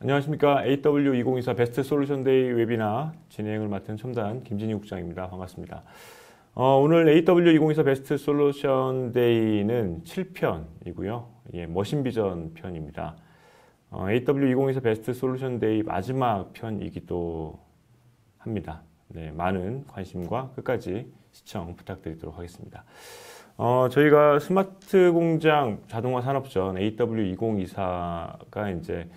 안녕하십니까. AW2024 베스트 솔루션 데이 웨비나 진행을 맡은 첨단 김진희 국장입니다. 반갑습니다. 오늘 AW2024 베스트 솔루션 데이는 7편이고요. 머신 비전 편입니다. AW2024 베스트 솔루션 데이 마지막 편이기도 합니다. 네, 많은 관심과 끝까지 시청 부탁드리도록 하겠습니다. 저희가 스마트 공장 자동화 산업전 AW2024가 이제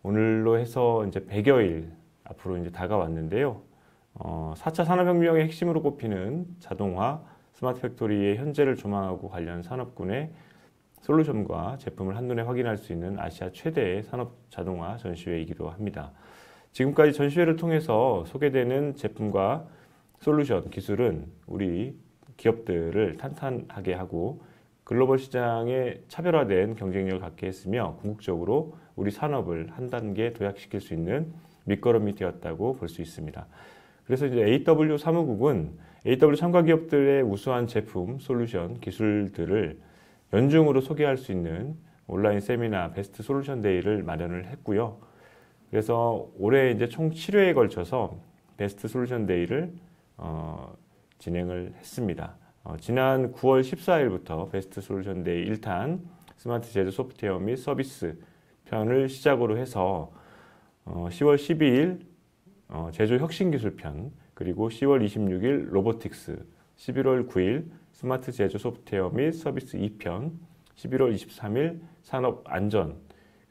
오늘로 해서 이제 100여일 앞으로 이제 다가왔는데요. 4차 산업혁명의 핵심으로 꼽히는 자동화 스마트 팩토리의 현재를 조망하고 관련 산업군의 솔루션과 제품을 한눈에 확인할 수 있는 아시아 최대의 산업 자동화 전시회이기도 합니다. 지금까지 전시회를 통해서 소개되는 제품과 솔루션, 기술은 우리 기업들을 탄탄하게 하고 글로벌 시장에 차별화된 경쟁력을 갖게 했으며 궁극적으로 우리 산업을 한 단계 도약시킬 수 있는 밑거름이 되었다고 볼 수 있습니다. 그래서 이제 AW 사무국은 AW 참가 기업들의 우수한 제품, 솔루션, 기술들을 연중으로 소개할 수 있는 온라인 세미나 베스트 솔루션 데이를 마련을 했고요. 그래서 올해 이제 총 7회에 걸쳐서 베스트 솔루션 데이를 진행을 했습니다. 지난 9월 14일부터 베스트 솔루션 데이 1탄 스마트 제조 소프트웨어 및 서비스 편을 시작으로 해서 10월 12일 제조 혁신 기술 편, 그리고 10월 26일 로보틱스, 11월 9일 스마트 제조 소프트웨어 및 서비스 2편, 11월 23일 산업 안전,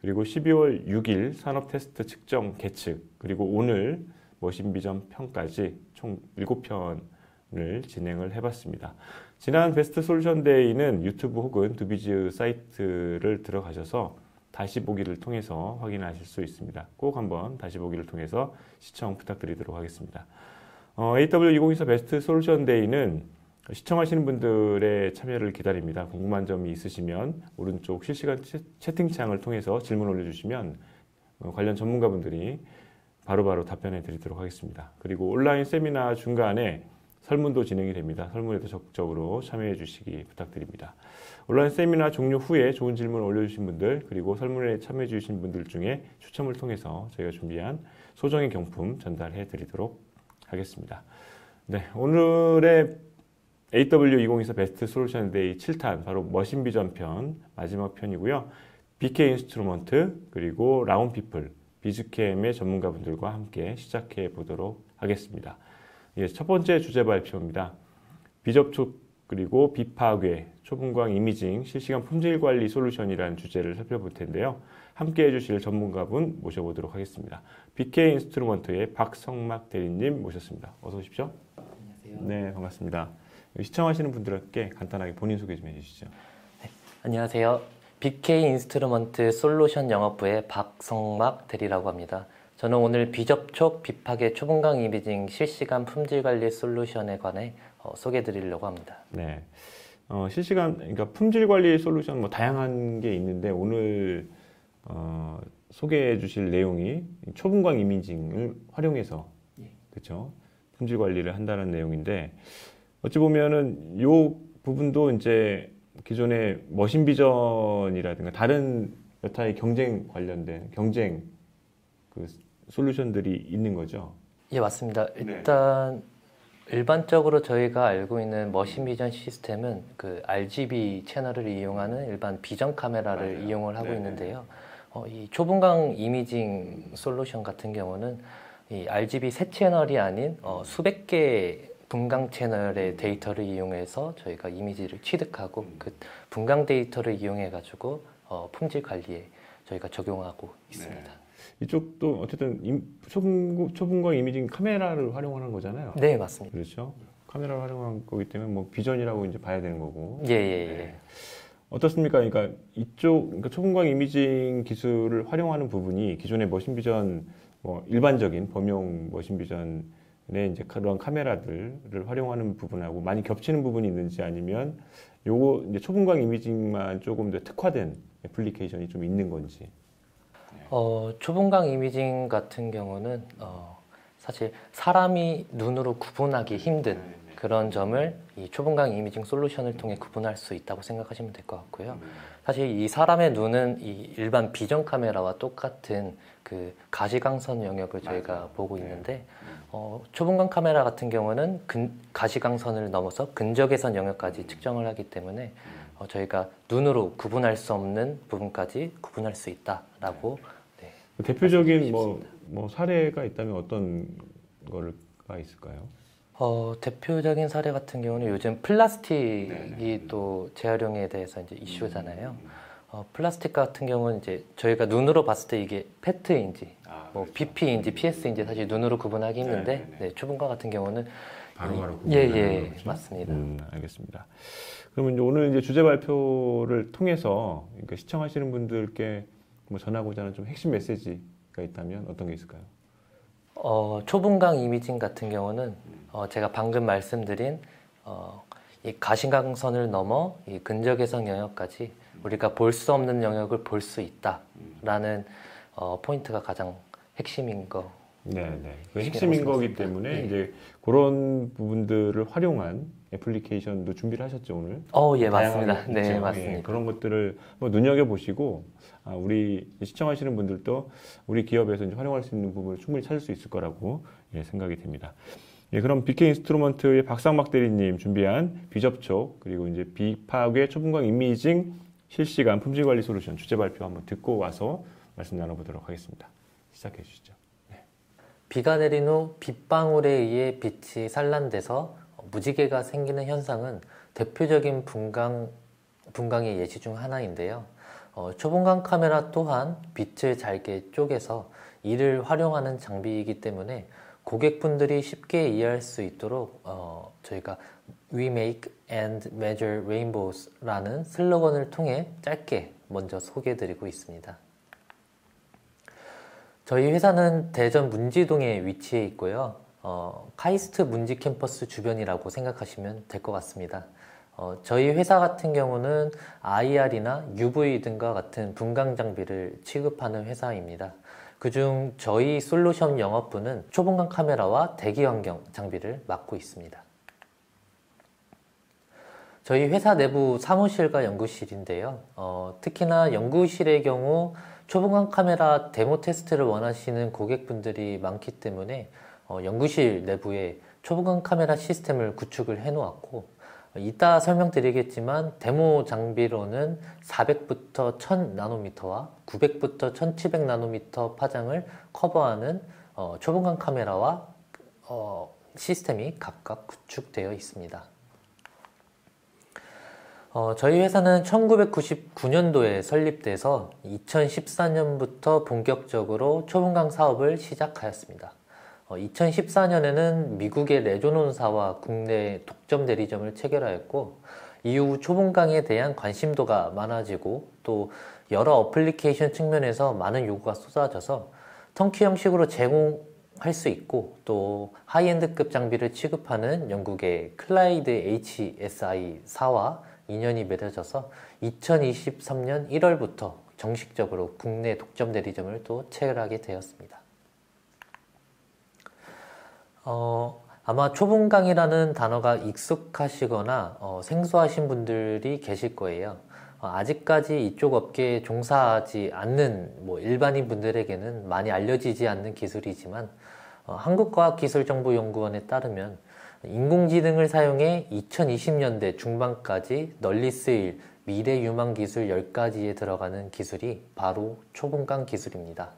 그리고 12월 6일 산업 테스트 측정 계측, 그리고 오늘 머신 비전 편까지 총 7편을 진행을 해봤습니다. 지난 베스트 솔루션 데이는 유튜브 혹은 두비즈 사이트를 들어가셔서 다시 보기를 통해서 확인하실 수 있습니다. 꼭 한번 다시 보기를 통해서 시청 부탁드리도록 하겠습니다. AW2024 베스트 솔루션 데이는 시청하시는 분들의 참여를 기다립니다. 궁금한 점이 있으시면 오른쪽 실시간 채팅창을 통해서 질문 올려주시면 관련 전문가분들이 바로바로 답변해 드리도록 하겠습니다. 그리고 온라인 세미나 중간에 설문도 진행이 됩니다. 설문에도 적극적으로 참여해 주시기 부탁드립니다. 온라인 세미나 종료 후에 좋은 질문 올려주신 분들, 그리고 설문에 참여해 주신 분들 중에 추첨을 통해서 저희가 준비한 소정의 경품 전달해 드리도록 하겠습니다. 네, 오늘의 AW2024 베스트 솔루션 데이 7탄, 바로 머신 비전 편, 마지막 편이고요. BK 인스트루먼트, 그리고 라운피플, 비즈캠의 전문가분들과 함께 시작해 보도록 하겠습니다. 첫 번째 주제 발표입니다. 비접촉 그리고 비파괴, 초분광 이미징, 실시간 품질 관리 솔루션이라는 주제를 살펴볼 텐데요. 함께 해주실 전문가분 모셔보도록 하겠습니다. BK 인스트루먼트의 박성막 대리님 모셨습니다. 어서 오십시오. 안녕하세요. 네, 반갑습니다. 시청하시는 분들께 간단하게 본인 소개 좀 해주시죠. 네, 안녕하세요. BK 인스트루먼트 솔루션 영업부의 박성막 대리라고 합니다. 저는 오늘 비접촉, 비파괴, 초분광 이미징 실시간 품질 관리 솔루션에 관해 소개해 드리려고 합니다. 네. 그러니까 품질 관리 솔루션 뭐 다양한 게 있는데 오늘 소개해 주실 내용이 초분광 이미징을 활용해서 그렇죠? 품질 관리를 한다는 내용인데 어찌 보면은 요 부분도 이제 기존의 머신 비전이라든가 다른 여타의 경쟁 관련된 경쟁 그 솔루션들이 있는 거죠? 예, 맞습니다. 일단 일반적으로 저희가 알고 있는 머신 비전 시스템은 그 RGB 채널을 이용하는 일반 비전 카메라를 이용을 하고 있는데요. 이 초분광 이미징 솔루션 같은 경우는 이 RGB 세 채널이 아닌 수백 개의 분광 채널의 데이터를 이용해서 저희가 이미지를 취득하고 그 분광 데이터를 이용해 가지고 품질 관리에 저희가 적용하고 있습니다. 네. 이쪽도 어쨌든 초분광 이미징 카메라를 활용하는 거잖아요. 네, 맞습니다. 그렇죠. 카메라를 활용한 거기 때문에 뭐 비전이라고 이제 봐야 되는 거고. 예. 네. 어떻습니까? 그러니까 그러니까 초분광 이미징 기술을 활용하는 부분이 기존의 머신 비전 뭐 일반적인 범용 머신 비전의 이제 그런 카메라들을 활용하는 부분하고 많이 겹치는 부분이 있는지, 아니면 요거 이제 초분광 이미징만 조금 더 특화된 애플리케이션이 좀 있는 건지. 초분광 이미징 같은 경우는 사실 사람이 눈으로 구분하기 힘든 그런 점을 이 초분강 이미징 솔루션을 통해 구분할 수 있다고 생각하시면 될 것 같고요. 사실 이 사람의 눈은 이 일반 비전 카메라와 똑같은 그 가시광선 영역을 저희가 보고 있는데 초분강 카메라 같은 경우는 가시광선을 넘어서 근적외선 영역까지 측정을 하기 때문에 저희가 눈으로 구분할 수 없는 부분까지 구분할 수 있다라고 네, 대표적인 뭐 사례가 있다면 어떤 거가 있을까요? 대표적인 사례 같은 경우는 요즘 플라스틱이 또 재활용에 대해서 이제 이슈잖아요. 플라스틱 같은 경우는 이제 저희가 눈으로 봤을 때 이게 페트인지, 뭐 그렇죠. BP인지 PS인지 사실 눈으로 구분하기 힘든데, 네, 초분강 같은 경우는 바로바로 예, 맞습니다. 알겠습니다. 그러면 이제 오늘 이제 주제 발표를 통해서 그러니까 시청하시는 분들께 뭐 전하고자 하는 좀 핵심 메시지가 있다면 어떤 게 있을까요? 초분강 이미징 같은 경우는 제가 방금 말씀드린 이 가시광선을 넘어 이 근적외선 영역까지 우리가 볼 수 없는 영역을 볼 수 있다라는 포인트가 가장 핵심인 거. 네. 그 핵심인 거기 때문에 이제 그런 부분들을 활용한 애플리케이션도 준비를 하셨죠, 오늘? 예, 맞습니다. 다양하게 네, 있죠. 맞습니다. 예, 그런 것들을 한번 눈여겨보시고, 우리 시청하시는 분들도 우리 기업에서 이제 활용할 수 있는 부분을 충분히 찾을 수 있을 거라고 생각이 됩니다. 예, 그럼 BK 인스트루먼트의 박상막 대리님 준비한 비접촉, 그리고 이제 비파괴 초분강 이미징 실시간 품질 관리 솔루션 주제 발표 한번 듣고 와서 말씀 나눠보도록 하겠습니다. 시작해 주시죠. 비가 내린 후 빗방울에 의해 빛이 산란돼서 무지개가 생기는 현상은 대표적인 분광의 예시 중 하나인데요. 초분강 카메라 또한 빛을 잘게 쪼개서 이를 활용하는 장비이기 때문에 고객분들이 쉽게 이해할 수 있도록 저희가 We make and measure rainbows 라는 슬로건을 통해 짧게 먼저 소개해드리고 있습니다. 저희 회사는 대전 문지동에 위치해 있고요. 카이스트 문지 캠퍼스 주변이라고 생각하시면 될 것 같습니다. 저희 회사 같은 경우는 IR이나 UV 등과 같은 분광 장비를 취급하는 회사입니다. 그중 저희 솔루션 영업부는 초분강 카메라와 대기 환경 장비를 맡고 있습니다. 저희 회사 내부 사무실과 연구실인데요. 특히나 연구실의 경우 초분강 카메라 데모 테스트를 원하시는 고객분들이 많기 때문에 연구실 내부에 초분강 카메라 시스템을 구축을 해 놓았고, 이따 설명드리겠지만 데모 장비로는 400부터 1000나노미터와 900부터 1700나노미터 파장을 커버하는 초분강 카메라와 시스템이 각각 구축되어 있습니다. 저희 회사는 1999년도에 설립돼서 2014년부터 본격적으로 초분강 사업을 시작하였습니다. 2014년에는 미국의 레조논사와 국내 독점 대리점을 체결하였고, 이후 초분강에 대한 관심도가 많아지고 또 여러 어플리케이션 측면에서 많은 요구가 쏟아져서 턴키 형식으로 제공할 수 있고, 또 하이엔드급 장비를 취급하는 영국의 클라이드 HSI사와 인연이 맺어져서 2023년 1월부터 정식적으로 국내 독점 대리점을 또 체결하게 되었습니다. 아마 초분강이라는 단어가 익숙하시거나 생소하신 분들이 계실 거예요. 아직까지 이쪽 업계에 종사하지 않는 일반인 분들에게는 많이 알려지지 않는 기술이지만 한국과학기술정보연구원에 따르면 인공지능을 사용해 2020년대 중반까지 널리 쓰일 미래 유망 기술 10가지에 들어가는 기술이 바로 초분강 기술입니다.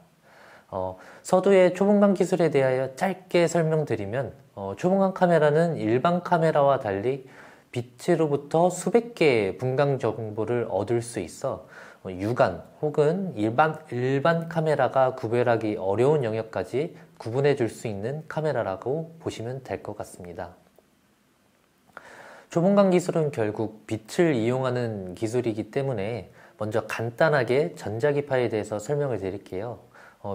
서두에 초분강 기술에 대하여 짧게 설명드리면 초분강 카메라는 일반 카메라와 달리 빛으로부터 수백 개의 분광 정보를 얻을 수 있어 육안 혹은 일반 카메라가 구별하기 어려운 영역까지 구분해 줄 수 있는 카메라라고 보시면 될 것 같습니다. 초분강 기술은 결국 빛을 이용하는 기술이기 때문에 먼저 간단하게 전자기파에 대해서 설명을 드릴게요.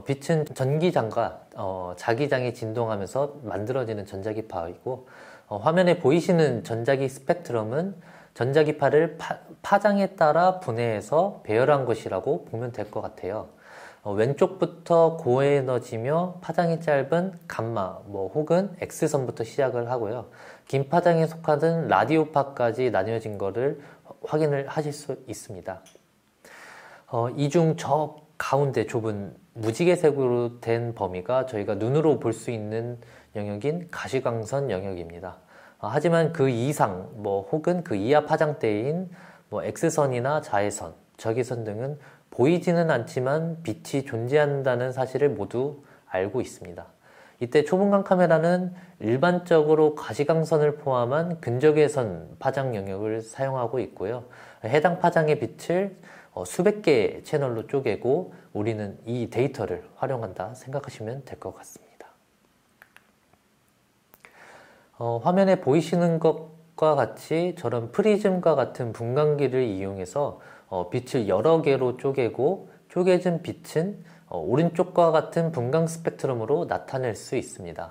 빛은 전기장과 자기장이 진동하면서 만들어지는 전자기파이고, 화면에 보이시는 전자기 스펙트럼은 전자기파를 파장에 따라 분해해서 배열한 것이라고 보면 될 것 같아요. 왼쪽부터 고에너지며 파장이 짧은 감마 혹은 X선부터 시작을 하고요. 긴 파장에 속하든 라디오파까지 나뉘어진 것을 확인을 하실 수 있습니다. 이 중 저 가운데 좁은 무지개색으로 된 범위가 저희가 눈으로 볼 수 있는 영역인 가시광선 영역입니다. 하지만 그 이상 혹은 그 이하 파장대인 X선이나 자외선, 적외선 등은 보이지는 않지만 빛이 존재한다는 사실을 모두 알고 있습니다. 이때 초분간 카메라는 일반적으로 가시광선을 포함한 근적외선 파장 영역을 사용하고 있고요. 해당 파장의 빛을 수백 개의 채널로 쪼개고 우리는 이 데이터를 활용한다 생각하시면 될 것 같습니다. 화면에 보이시는 것과 같이 저런 프리즘과 같은 분광기를 이용해서 빛을 여러 개로 쪼개고 쪼개진 빛은 오른쪽과 같은 분광 스펙트럼으로 나타낼 수 있습니다.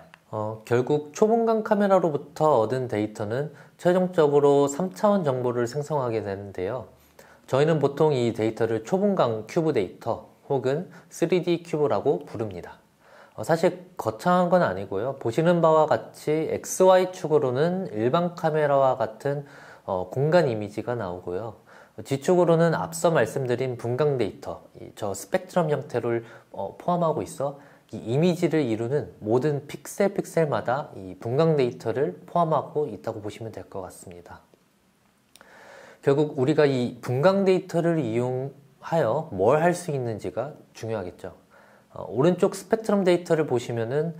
결국 초분광 카메라로부터 얻은 데이터는 최종적으로 3차원 정보를 생성하게 되는데요. 저희는 보통 이 데이터를 초분광 큐브 데이터 혹은 3D 큐브라고 부릅니다. 사실 거창한 건 아니고요. 보시는 바와 같이 XY축으로는 일반 카메라와 같은 공간 이미지가 나오고요. G축으로는 앞서 말씀드린 분광 데이터, 저 스펙트럼 형태를 포함하고 있어 이 이미지를 이루는 모든 픽셀마다 이 분광 데이터를 포함하고 있다고 보시면 될 것 같습니다. 결국 우리가 이 분광 데이터를 이용하여 뭘 할 수 있는지가 중요하겠죠. 오른쪽 스펙트럼 데이터를 보시면은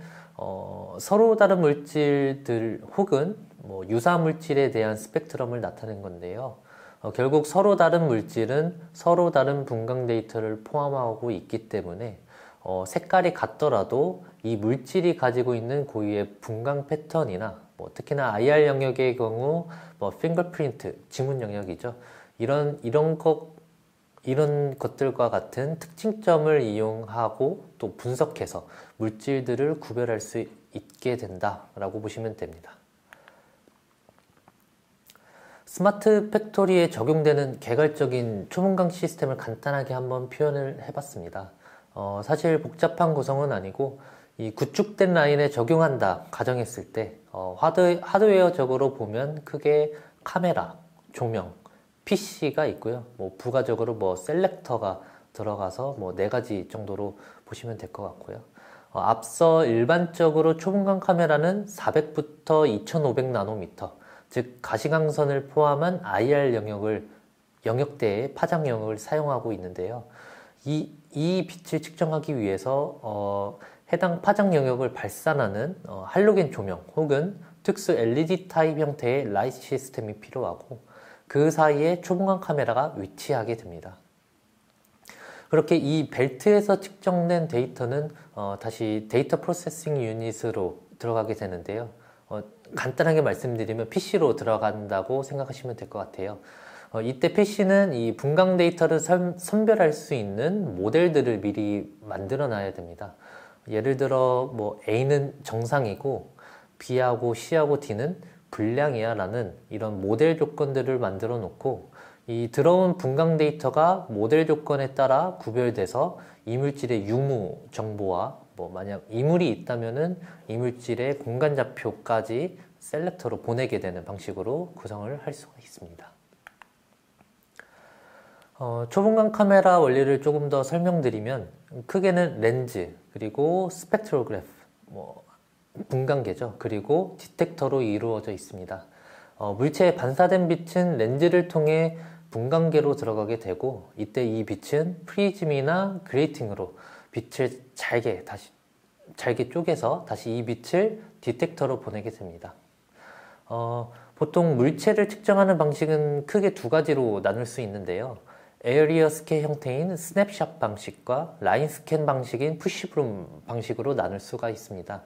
서로 다른 물질들 혹은 유사 물질에 대한 스펙트럼을 나타낸 건데요. 결국 서로 다른 물질은 서로 다른 분광 데이터를 포함하고 있기 때문에 색깔이 같더라도 이 물질이 가지고 있는 고유의 분광 패턴이나 특히나 IR 영역의 경우 핑거프린트, 지문 영역이죠. 이런 것들과 같은 특징점을 이용하고 또 분석해서 물질들을 구별할 수 있게 된다라고 보시면 됩니다. 스마트 팩토리에 적용되는 개괄적인 초분광 시스템을 간단하게 한번 표현을 해봤습니다. 사실 복잡한 구성은 아니고 이 구축된 라인에 적용한다 가정했을 때 하드웨어적으로 보면 크게 카메라, 조명, PC가 있고요. 부가적으로 셀렉터가 들어가서 4가지 정도로 보시면 될 것 같고요. 앞서 일반적으로 초분광 카메라는 400부터 2500 나노미터, 즉 가시광선을 포함한 IR 영역대의 파장 영역을 사용하고 있는데요. 이 빛을 측정하기 위해서 해당 파장 영역을 발산하는 할로겐 조명 혹은 특수 LED 타입 형태의 라이트 시스템이 필요하고 그 사이에 초분광 카메라가 위치하게 됩니다. 그렇게 이 벨트에서 측정된 데이터는 다시 데이터 프로세싱 유닛으로 들어가게 되는데요. 간단하게 말씀드리면 PC로 들어간다고 생각하시면 될 것 같아요. 이때 PC는 이 분광 데이터를 선별할 수 있는 모델들을 미리 만들어 놔야 됩니다. 예를 들어 A는 정상이고 B하고 C하고 D는 불량이야 라는 이런 모델 조건들을 만들어 놓고 이 들어온 분광 데이터가 모델 조건에 따라 구별돼서 이물질의 유무 정보와 만약 이물이 있다면은 이물질의 공간 좌표까지 셀렉터로 보내게 되는 방식으로 구성을 할 수가 있습니다. 초분광 카메라 원리를 조금 더 설명드리면 크게는 렌즈, 그리고 스펙트로그래프, 분광계죠. 그리고 디텍터로 이루어져 있습니다. 물체에 반사된 빛은 렌즈를 통해 분광계로 들어가게 되고 이때 이 빛은 프리즘이나 그레이팅으로 빛을 잘게 쪼개서 다시 이 빛을 디텍터로 보내게 됩니다. 보통 물체를 측정하는 방식은 크게 2가지로 나눌 수 있는데요. 에어리어 스캔 형태인 스냅샷 방식과 라인 스캔 방식인 푸시브룸 방식으로 나눌 수가 있습니다.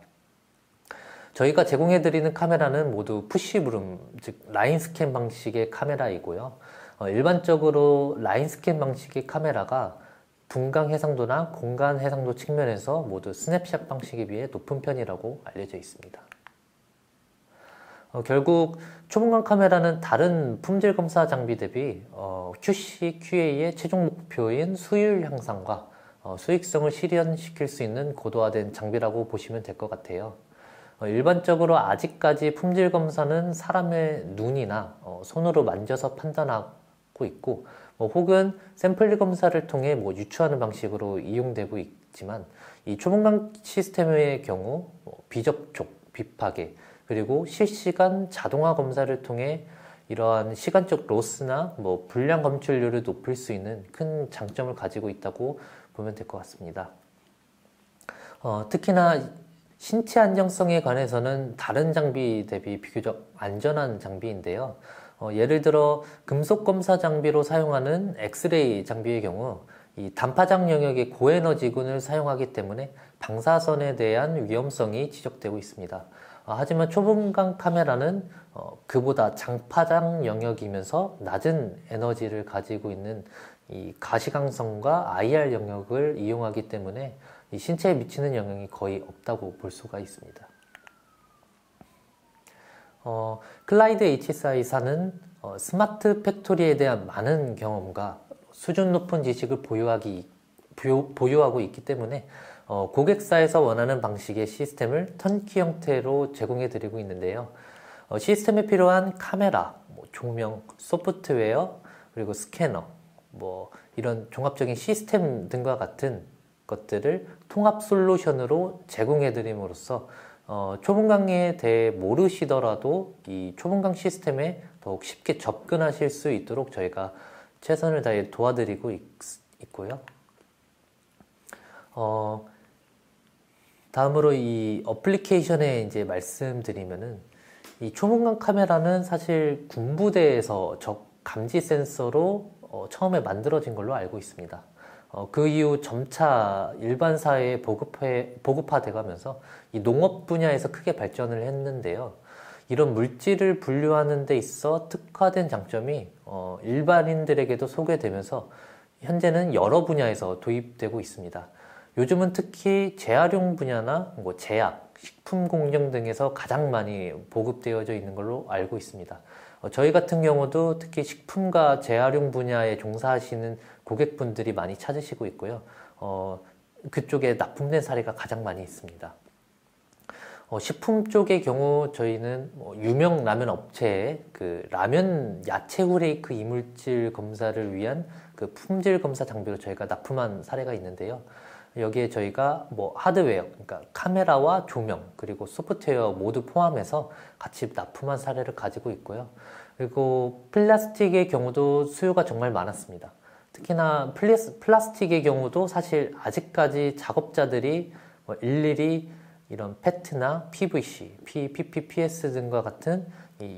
저희가 제공해드리는 카메라는 모두 푸시브룸, 즉 라인 스캔 방식의 카메라이고요. 일반적으로 라인 스캔 방식의 카메라가 분광 해상도나 공간 해상도 측면에서 모두 스냅샷 방식에 비해 높은 편이라고 알려져 있습니다. 결국 초분광 카메라는 다른 품질 검사 장비 대비 QC, QA의 최종 목표인 수율 향상과 수익성을 실현시킬 수 있는 고도화된 장비라고 보시면 될 것 같아요. 일반적으로 아직까지 품질 검사는 사람의 눈이나 손으로 만져서 판단하고 있고, 혹은 샘플 검사를 통해 유추하는 방식으로 이용되고 있지만, 이 초분간 시스템의 경우 비접촉, 비파괴, 그리고 실시간 자동화 검사를 통해 이러한 시간적 로스나 불량 검출률을 높일 수 있는 큰 장점을 가지고 있다고 보면 될 것 같습니다. 특히나 신체 안정성에 관해서는 다른 장비 대비 비교적 안전한 장비인데요. 예를 들어 금속 검사 장비로 사용하는 엑스레이 장비의 경우 이 단파장 영역의 고에너지군을 사용하기 때문에 방사선에 대한 위험성이 지적되고 있습니다. 하지만 초분간 카메라는 그보다 장파장 영역이면서 낮은 에너지를 가지고 있는 이 가시광선과 IR 영역을 이용하기 때문에 이 신체에 미치는 영향이 거의 없다고 볼 수가 있습니다. 클라이드 HSI사는 스마트 팩토리에 대한 많은 경험과 수준 높은 지식을 보유하고 있기 때문에 고객사에서 원하는 방식의 시스템을 턴키 형태로 제공해 드리고 있는데요. 시스템에 필요한 카메라, 조명, 소프트웨어, 그리고 스캐너, 이런 종합적인 시스템 등과 같은 것들을 통합 솔루션으로 제공해 드림으로써 초분강에 대해 모르시더라도 이 초분강 시스템에 더욱 쉽게 접근하실 수 있도록 저희가 최선을 다해 도와드리고 있고요. 다음으로 이 어플리케이션에 이제 말씀드리면은 이 초분강 카메라는 사실 군부대에서 적 감지 센서로 처음에 만들어진 걸로 알고 있습니다. 그 이후 점차 일반 사회에 보급화돼 가면서 이 농업 분야에서 크게 발전을 했는데요. 이런 물질을 분류하는 데 있어 특화된 장점이 일반인들에게도 소개되면서 현재는 여러 분야에서 도입되고 있습니다. 요즘은 특히 재활용 분야나 제약, 식품 공정 등에서 가장 많이 보급되어져 있는 걸로 알고 있습니다. 저희 같은 경우도 특히 식품과 재활용 분야에 종사하시는 고객분들이 많이 찾으시고 있고요. 그쪽에 납품된 사례가 가장 많이 있습니다. 식품 쪽의 경우 저희는 유명 라면 업체에 그 라면 야채 후레이크 이물질 검사를 위한 그 품질 검사 장비로 저희가 납품한 사례가 있는데요. 여기에 저희가 하드웨어, 그러니까 카메라와 조명, 그리고 소프트웨어 모두 포함해서 같이 납품한 사례를 가지고 있고요. 그리고 플라스틱의 경우도 수요가 정말 많았습니다. 특히나 플라스틱의 경우도 사실 아직까지 작업자들이 일일이 이런 페트나 PVC, PPPS 등과 같은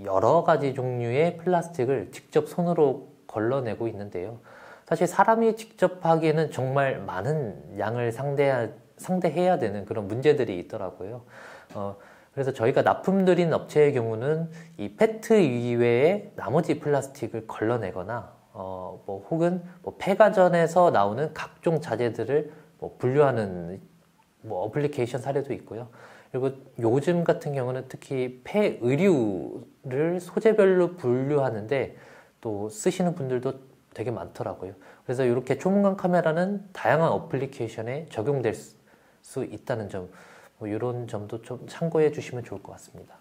여러 가지 종류의 플라스틱을 직접 손으로 걸러내고 있는데요. 사실 사람이 직접 하기에는 정말 많은 양을 상대해야 되는 그런 문제들이 있더라고요. 그래서 저희가 납품드린 업체의 경우는 이 페트 이외에 나머지 플라스틱을 걸러내거나 혹은 폐가전에서 나오는 각종 자재들을 분류하는 어플리케이션 사례도 있고요. 그리고 요즘 같은 경우는 특히 폐의류를 소재별로 분류하는데 또 쓰시는 분들도 되게 많더라고요. 그래서 이렇게 초분간 카메라는 다양한 어플리케이션에 적용될 수 있다는 점, 이런 점도 좀 참고해 주시면 좋을 것 같습니다.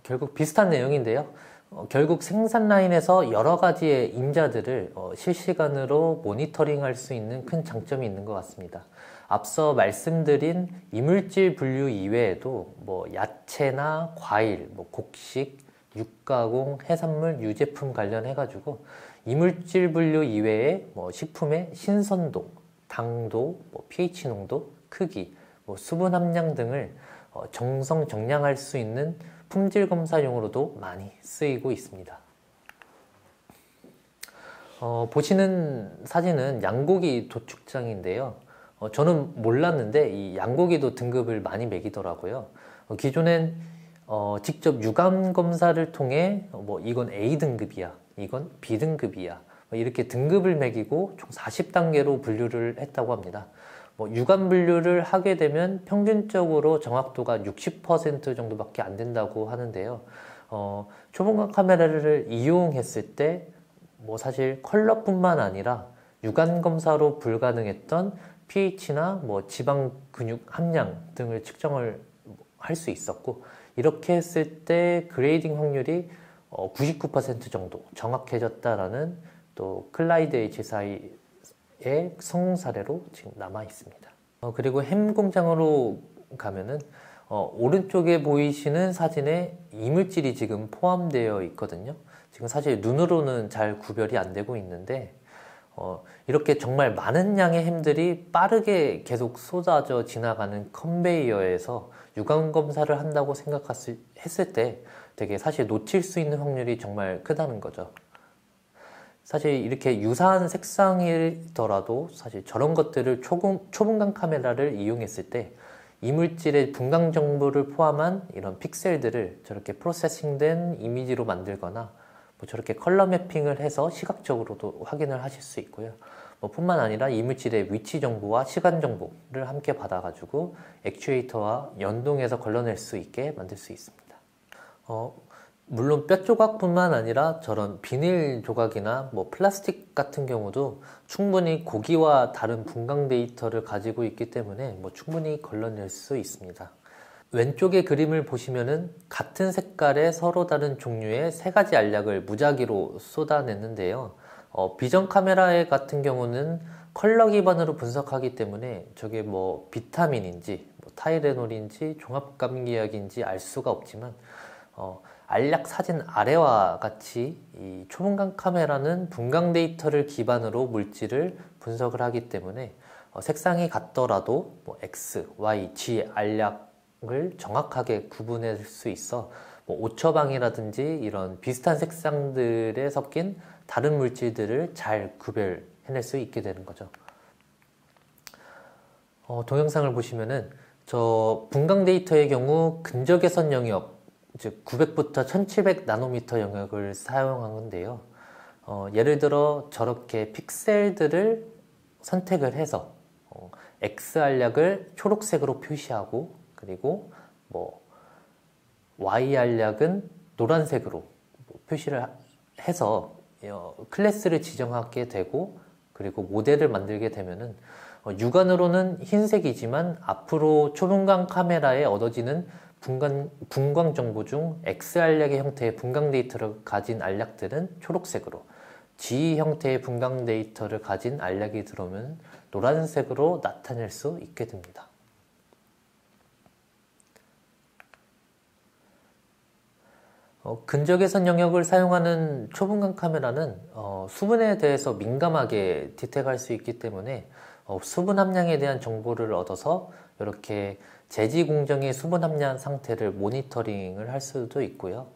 결국 비슷한 내용인데요. 결국 생산 라인에서 여러 가지의 임자들을 실시간으로 모니터링할 수 있는 큰 장점이 있는 것 같습니다. 앞서 말씀드린 이물질 분류 이외에도 야채나 과일, 곡식, 육가공, 해산물, 유제품 관련해가지고 이물질 분류 이외에 식품의 신선도, 당도, pH 농도, 크기, 수분 함량 등을 정량할 수 있는 품질 검사용으로도 많이 쓰이고 있습니다. 보시는 사진은 양고기 도축장인데요. 저는 몰랐는데 이 양고기도 등급을 많이 매기더라고요. 기존엔 직접 유감 검사를 통해 이건 A등급이야, 이건 B등급이야, 이렇게 등급을 매기고 총 40단계로 분류를 했다고 합니다. 유감 분류를 하게 되면 평균적으로 정확도가 60% 정도밖에 안 된다고 하는데요. 초분간 카메라를 이용했을 때 사실 컬러뿐만 아니라 육안 검사로 불가능했던 pH나 뭐 지방 근육 함량 등을 측정을 할 수 있었고, 이렇게 했을 때 그레이딩 확률이 99% 정도 정확해졌다라는 또 클라이드 H4의 성공 사례로 지금 남아 있습니다. 그리고 햄 공장으로 가면은 오른쪽에 보이시는 사진에 이물질이 지금 포함되어 있거든요. 지금 사실 눈으로는 잘 구별이 안 되고 있는데 이렇게 정말 많은 양의 햄들이 빠르게 계속 쏟아져 지나가는 컨베이어에서 유관 검사를 한다고 생각했을 때 되게 사실 놓칠 수 있는 확률이 정말 크다는 거죠. 사실 이렇게 유사한 색상이더라도 사실 저런 것들을 초분간 카메라를 이용했을 때 이물질의 분광 정보를 포함한 이런 픽셀들을 저렇게 프로세싱된 이미지로 만들거나 뭐 저렇게 컬러 매핑을 해서 시각적으로도 확인을 하실 수 있고요. 뿐만 아니라 이물질의 위치 정보와 시간 정보를 함께 받아가지고 액추에이터와 연동해서 걸러낼 수 있게 만들 수 있습니다. 물론 뼈 조각뿐만 아니라 저런 비닐 조각이나 뭐 플라스틱 같은 경우도 충분히 고기와 다른 분광 데이터를 가지고 있기 때문에 뭐 충분히 걸러낼 수 있습니다. 왼쪽의 그림을 보시면은 같은 색깔의 서로 다른 종류의 세 가지 알약을 무작위로 쏟아냈는데요. 비전 카메라 같은 경우는 컬러 기반으로 분석하기 때문에 저게 뭐 비타민인지 뭐 타이레놀인지 종합감기약인지 알 수가 없지만 알약 사진 아래와 같이 이 초분광 카메라는 분광 데이터를 기반으로 물질을 분석을 하기 때문에 색상이 같더라도 뭐 X, Y, G 알약을 정확하게 구분할 수 있어 뭐 오처방이라든지 이런 비슷한 색상들에 섞인 다른 물질들을 잘 구별해낼 수 있게 되는 거죠. 동영상을 보시면은 저 분광 데이터의 경우 근적외선 영역, 즉 900부터 1700 나노미터 영역을 사용한 건데요. 예를 들어 저렇게 픽셀들을 선택을 해서 X 알약을 초록색으로 표시하고, 그리고 뭐 Y 알약은 노란색으로 표시를 해서 클래스를 지정하게 되고, 그리고 모델을 만들게 되면은 육안으로는 흰색이지만 앞으로 초분광 카메라에 얻어지는 분광 정보 중 X 알약의 형태의 분광 데이터를 가진 알약들은 초록색으로, G 형태의 분광 데이터를 가진 알약이 들어오면 노란색으로 나타낼 수 있게 됩니다. 근적외선 영역을 사용하는 초분광 카메라는 수분에 대해서 민감하게 디텍할 수 있기 때문에 수분 함량에 대한 정보를 얻어서 이렇게 제지 공정의 수분 함량 상태를 모니터링을 할 수도 있고요.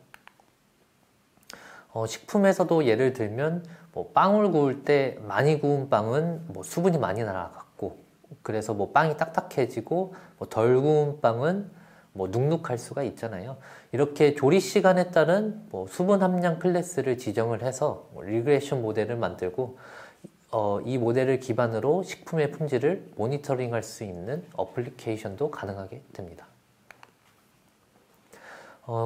식품에서도 예를 들면 뭐 빵을 구울 때 많이 구운 빵은 뭐 수분이 많이 날아갔고, 그래서 뭐 빵이 딱딱해지고, 뭐 덜 구운 빵은 뭐 눅눅할 수가 있잖아요. 이렇게 조리 시간에 따른 뭐 수분 함량 클래스를 지정을 해서 리그레션 모델을 만들고, 이 모델을 기반으로 식품의 품질을 모니터링할 수 있는 어플리케이션도 가능하게 됩니다.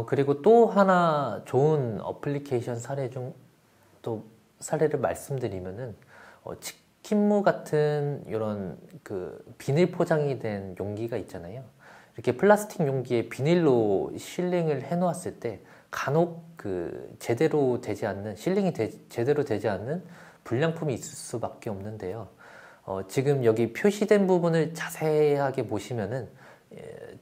그리고 또 하나 좋은 어플리케이션 사례 중 또 사례를 말씀드리면은 치킨무 같은 이런 그 비닐 포장이 된 용기가 있잖아요. 이렇게 플라스틱 용기에 비닐로 실링을 해 놓았을 때 간혹 그 제대로 되지 않는 실링이 제대로 되지 않는 불량품이 있을 수밖에 없는데요. 지금 여기 표시된 부분을 자세하게 보시면은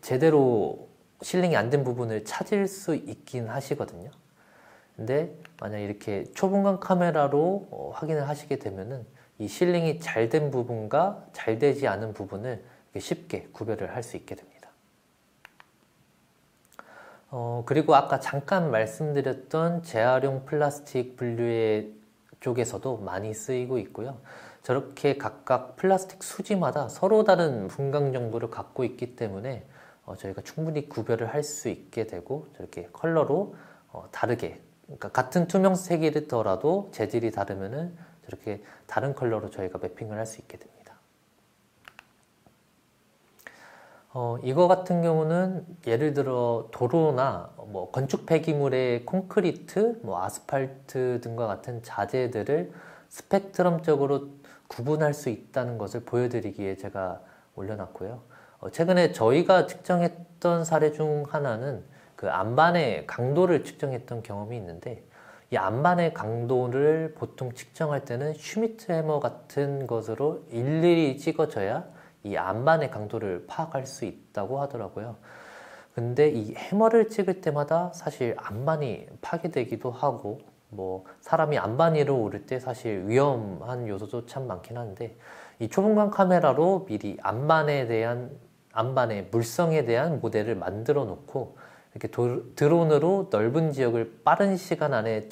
제대로 실링이 안 된 부분을 찾을 수 있긴 하시거든요. 근데 만약 이렇게 초분광 카메라로 확인을 하시게 되면은 이 실링이 잘 된 부분과 잘 되지 않은 부분을 쉽게 구별을 할 수 있게 됩니다. 그리고 아까 잠깐 말씀드렸던 재활용 플라스틱 분류의 쪽에서도 많이 쓰이고 있고요. 저렇게 각각 플라스틱 수지마다 서로 다른 분광 정보를 갖고 있기 때문에 저희가 충분히 구별을 할 수 있게 되고, 저렇게 컬러로 다르게, 그러니까 같은 투명색이더라도 재질이 다르면은 저렇게 다른 컬러로 저희가 매핑을 할 수 있게 됩니다. 이거 같은 경우는 예를 들어 도로나 뭐 건축 폐기물의 콘크리트, 뭐 아스팔트 등과 같은 자재들을 스펙트럼적으로 구분할 수 있다는 것을 보여드리기에 제가 올려놨고요. 최근에 저희가 측정했던 사례 중 하나는 그 안반의 강도를 측정했던 경험이 있는데, 이 안반의 강도를 보통 측정할 때는 슈미트 해머 같은 것으로 일일이 찍어줘야 이 안반의 강도를 파악할 수 있다고 하더라고요. 근데 이 해머를 찍을 때마다 사실 안반이 파괴되기도 하고, 뭐 사람이 안반 위로 오를 때 사실 위험한 요소도 참 많긴 한데, 이 초분간 카메라로 미리 안반의 물성에 대한 모델을 만들어 놓고 이렇게 드론으로 넓은 지역을 빠른 시간 안에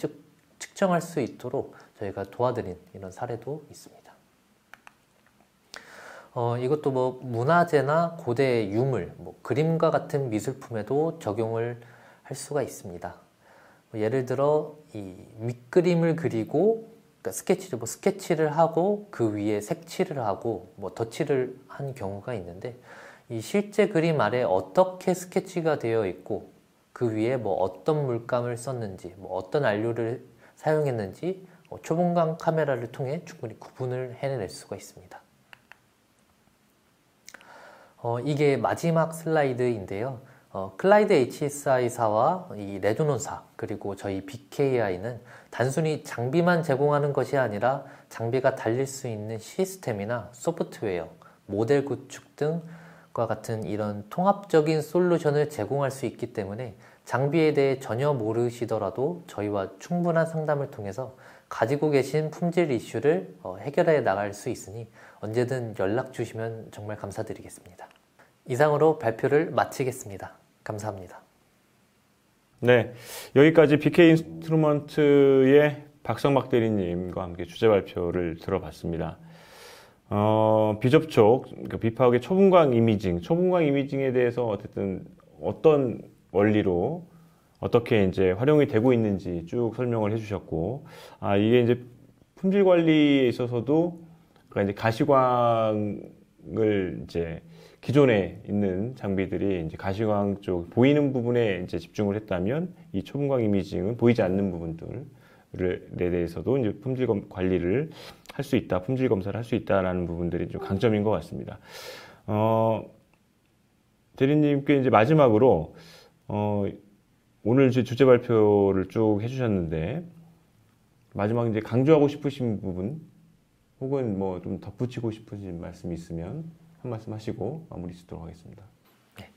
측정할 수 있도록 저희가 도와드린 이런 사례도 있습니다. 이것도 뭐 문화재나 고대 유물, 뭐 그림과 같은 미술품에도 적용을 할 수가 있습니다. 예를 들어 이 밑그림을 그리고, 그러니까 스케치를 하고 그 위에 색칠을 하고 뭐 덧칠을 한 경우가 있는데, 이 실제 그림 아래 어떻게 스케치가 되어 있고 그 위에 뭐 어떤 물감을 썼는지, 뭐 어떤 안료를 사용했는지 초분간 카메라를 통해 충분히 구분을 해낼 수가 있습니다. 이게 마지막 슬라이드인데요. 클라이드 HSI사와 이 레조논사 그리고 저희 BKI는 단순히 장비만 제공하는 것이 아니라 장비가 달릴 수 있는 시스템이나 소프트웨어, 모델 구축 등과 같은 이런 통합적인 솔루션을 제공할 수 있기 때문에 장비에 대해 전혀 모르시더라도 저희와 충분한 상담을 통해서 가지고 계신 품질 이슈를 해결해 나갈 수 있으니 언제든 연락 주시면 정말 감사드리겠습니다. 이상으로 발표를 마치겠습니다. 감사합니다. 네, 여기까지 BK 인스트루먼트의 박성박 대리님과 함께 주제 발표를 들어봤습니다. 비접촉, 그러니까 비파악의 초분광 이미징에 대해서 어쨌든 어떤 원리로 어떻게 이제 활용이 되고 있는지 쭉 설명을 해주셨고, 이게 이제 품질 관리에 있어서도 그러니까 이제 가시광을 이제 기존에 있는 장비들이 이제 가시광 쪽 보이는 부분에 이제 집중을 했다면 이 초분광 이미징은 보이지 않는 부분들에 대해서도 이제 품질 관리를 할 수 있다, 품질 검사를 할 수 있다라는 부분들이 좀 강점인 것 같습니다. 대리님께 이제 마지막으로 오늘 주제 발표를 쭉 해주셨는데 마지막 이제 강조하고 싶으신 부분 혹은 뭐 좀 덧붙이고 싶으신 말씀이 있으면 한 말씀 하시고 마무리 짓도록 하겠습니다. 네.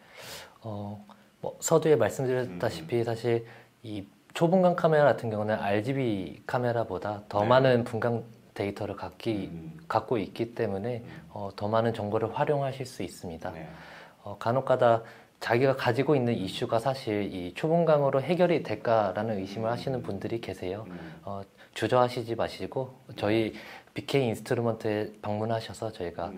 뭐 서두에 말씀드렸다시피 사실 이 초분광 카메라 같은 경우는 RGB 카메라보다 더 많은 분광 데이터를 갖고 있기 때문에 더 많은 정보를 활용하실 수 있습니다. 간혹가다 자기가 가지고 있는 이슈가 사실 이 초분광으로 해결이 될까라는 의심을 하시는 분들이 계세요. 주저하시지 마시고 저희 BK 인스트루먼트에 방문하셔서 저희가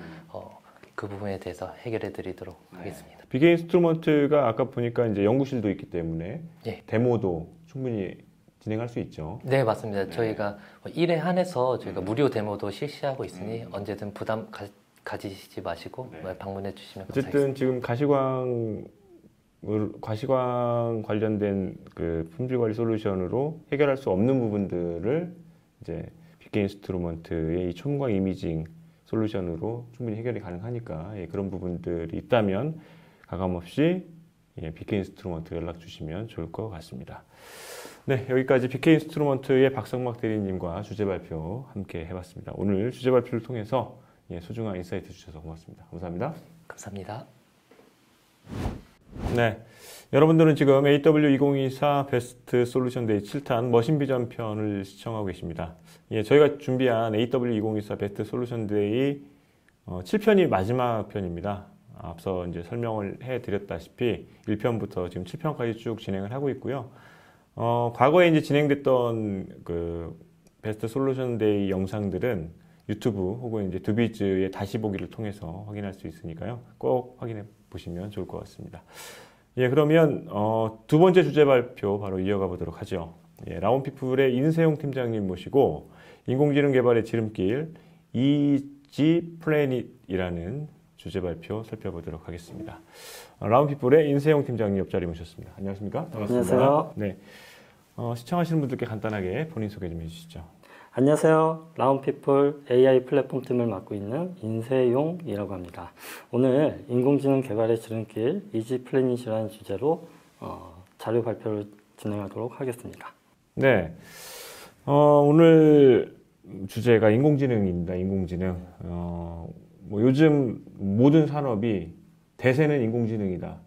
그 부분에 대해서 해결해 드리도록 하겠습니다. BK 인스트루먼트가 아까 보니까 이제 연구실도 있기 때문에 데모도 충분히 진행할 수 있죠. 네, 맞습니다. 저희가 1회 한해서 저희가 무료 데모도 실시하고 있으니 언제든 부담 가지시지 마시고 방문해 주시면 어쨌든 감사하겠습니다. 지금 가시광 관련된 그 품질 관리 솔루션으로 해결할 수 없는 부분들을 이제 BK 인스트루먼트의 이 초분광 이미징 솔루션으로 충분히 해결이 가능하니까 그런 부분들이 있다면 가감없이 BK 인스트루먼트 연락 주시면 좋을 것 같습니다. 네, 여기까지 BK 인스트루먼트의 박성박 대리님과 주제 발표 함께 해봤습니다. 오늘 주제 발표를 통해서 소중한 인사이트 주셔서 고맙습니다. 감사합니다. 감사합니다. 네, 여러분들은 지금 AW2024 베스트 솔루션 데이 7탄 머신 비전 편을 시청하고 계십니다. 저희가 준비한 AW2024 베스트 솔루션 데이 7편이 마지막 편입니다. 앞서 이제 설명을 해드렸다시피 1편부터 지금 7편까지 쭉 진행을 하고 있고요. 과거에 이제 진행됐던 그 베스트 솔루션 데이 영상들은 유튜브 혹은 이제 두비즈의 다시 보기를 통해서 확인할 수 있으니까요. 꼭 확인해 보시면 좋을 것 같습니다. 그러면 두 번째 주제 발표 바로 이어가 보도록 하죠. 라온피플의 인세용 팀장님 모시고 인공지능 개발의 지름길 EG 플래닛이라는 주제 발표 살펴보도록 하겠습니다. 라온피플의 인세용 팀장님 옆자리 모셨습니다. 안녕하십니까? 반갑습니다. 안녕하세요. 네, 시청하시는 분들께 간단하게 본인 소개 좀 해주시죠. 안녕하세요. 라운피플 AI 플랫폼 팀을 맡고 있는 인세용이라고 합니다. 오늘 인공지능 개발의 지름길 이지 플래닛이라는 주제로 자료 발표를 진행하도록 하겠습니다. 네, 오늘 주제가 인공지능입니다. 인공지능. 뭐 요즘 모든 산업이 대세는 인공지능이다.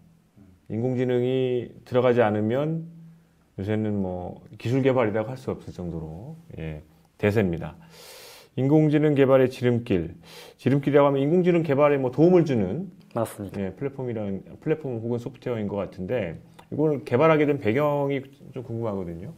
인공지능이 들어가지 않으면 요새는 뭐 기술 개발이라고 할 수 없을 정도로 대세입니다. 인공지능 개발의 지름길이라고 하면 인공지능 개발에 뭐 도움을 주는 맞습니다. 플랫폼 혹은 소프트웨어인 것 같은데 이걸 개발하게 된 배경이 좀 궁금하거든요.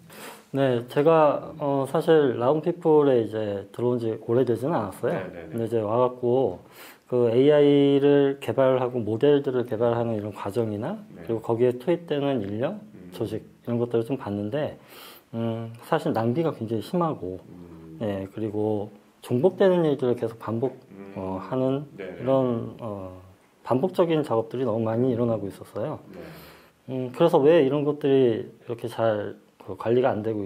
네, 제가 사실 라운피플에 이제 들어온 지 오래되지는 않았어요. 네네네. 근데 이제 와갖고 그 AI를 개발하고 모델들을 개발하는 이런 과정이나 그리고 거기에 투입되는 인력, 조직 이런 것들을 좀 봤는데 사실 낭비가 굉장히 심하고 그리고 중복되는 일들을 계속 반복하는 이런 반복적인 작업들이 너무 많이 일어나고 있었어요. 그래서 왜 이런 것들이 이렇게 잘 관리가 안 되고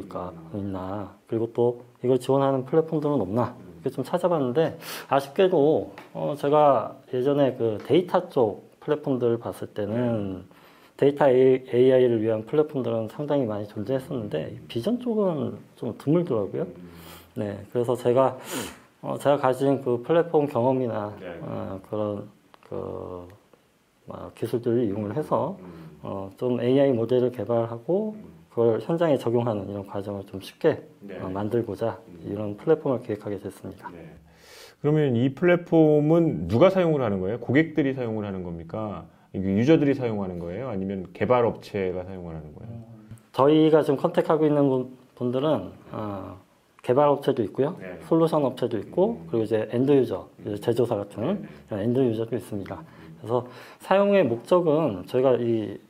있나, 그리고 또 이걸 지원하는 플랫폼들은 없나 이렇게 좀 찾아봤는데 아쉽게도 제가 예전에 그 데이터 쪽 플랫폼들을 봤을 때는 데이터 AI를 위한 플랫폼들은 상당히 많이 존재했었는데 비전 쪽은 좀 드물더라고요. 네, 그래서 제가 가진 그 플랫폼 경험이나 그런 기술들을 이용을 해서 좀 AI 모델을 개발하고 그걸 현장에 적용하는 이런 과정을 좀 쉽게 만들고자 이런 플랫폼을 기획하게 됐습니다. 네. 그러면 이 플랫폼은 누가 사용을 하는 거예요? 고객들이 사용을 하는 겁니까? 이게 유저들이 사용하는 거예요? 아니면 개발 업체가 사용을 하는 거예요? 저희가 지금 컨택하고 있는 분들은 개발 업체도 있고요, 솔루션 업체도 있고, 그리고 이제 엔드 유저, 제조사 같은 엔드 유저도 있습니다. 그래서 사용의 목적은 저희가 이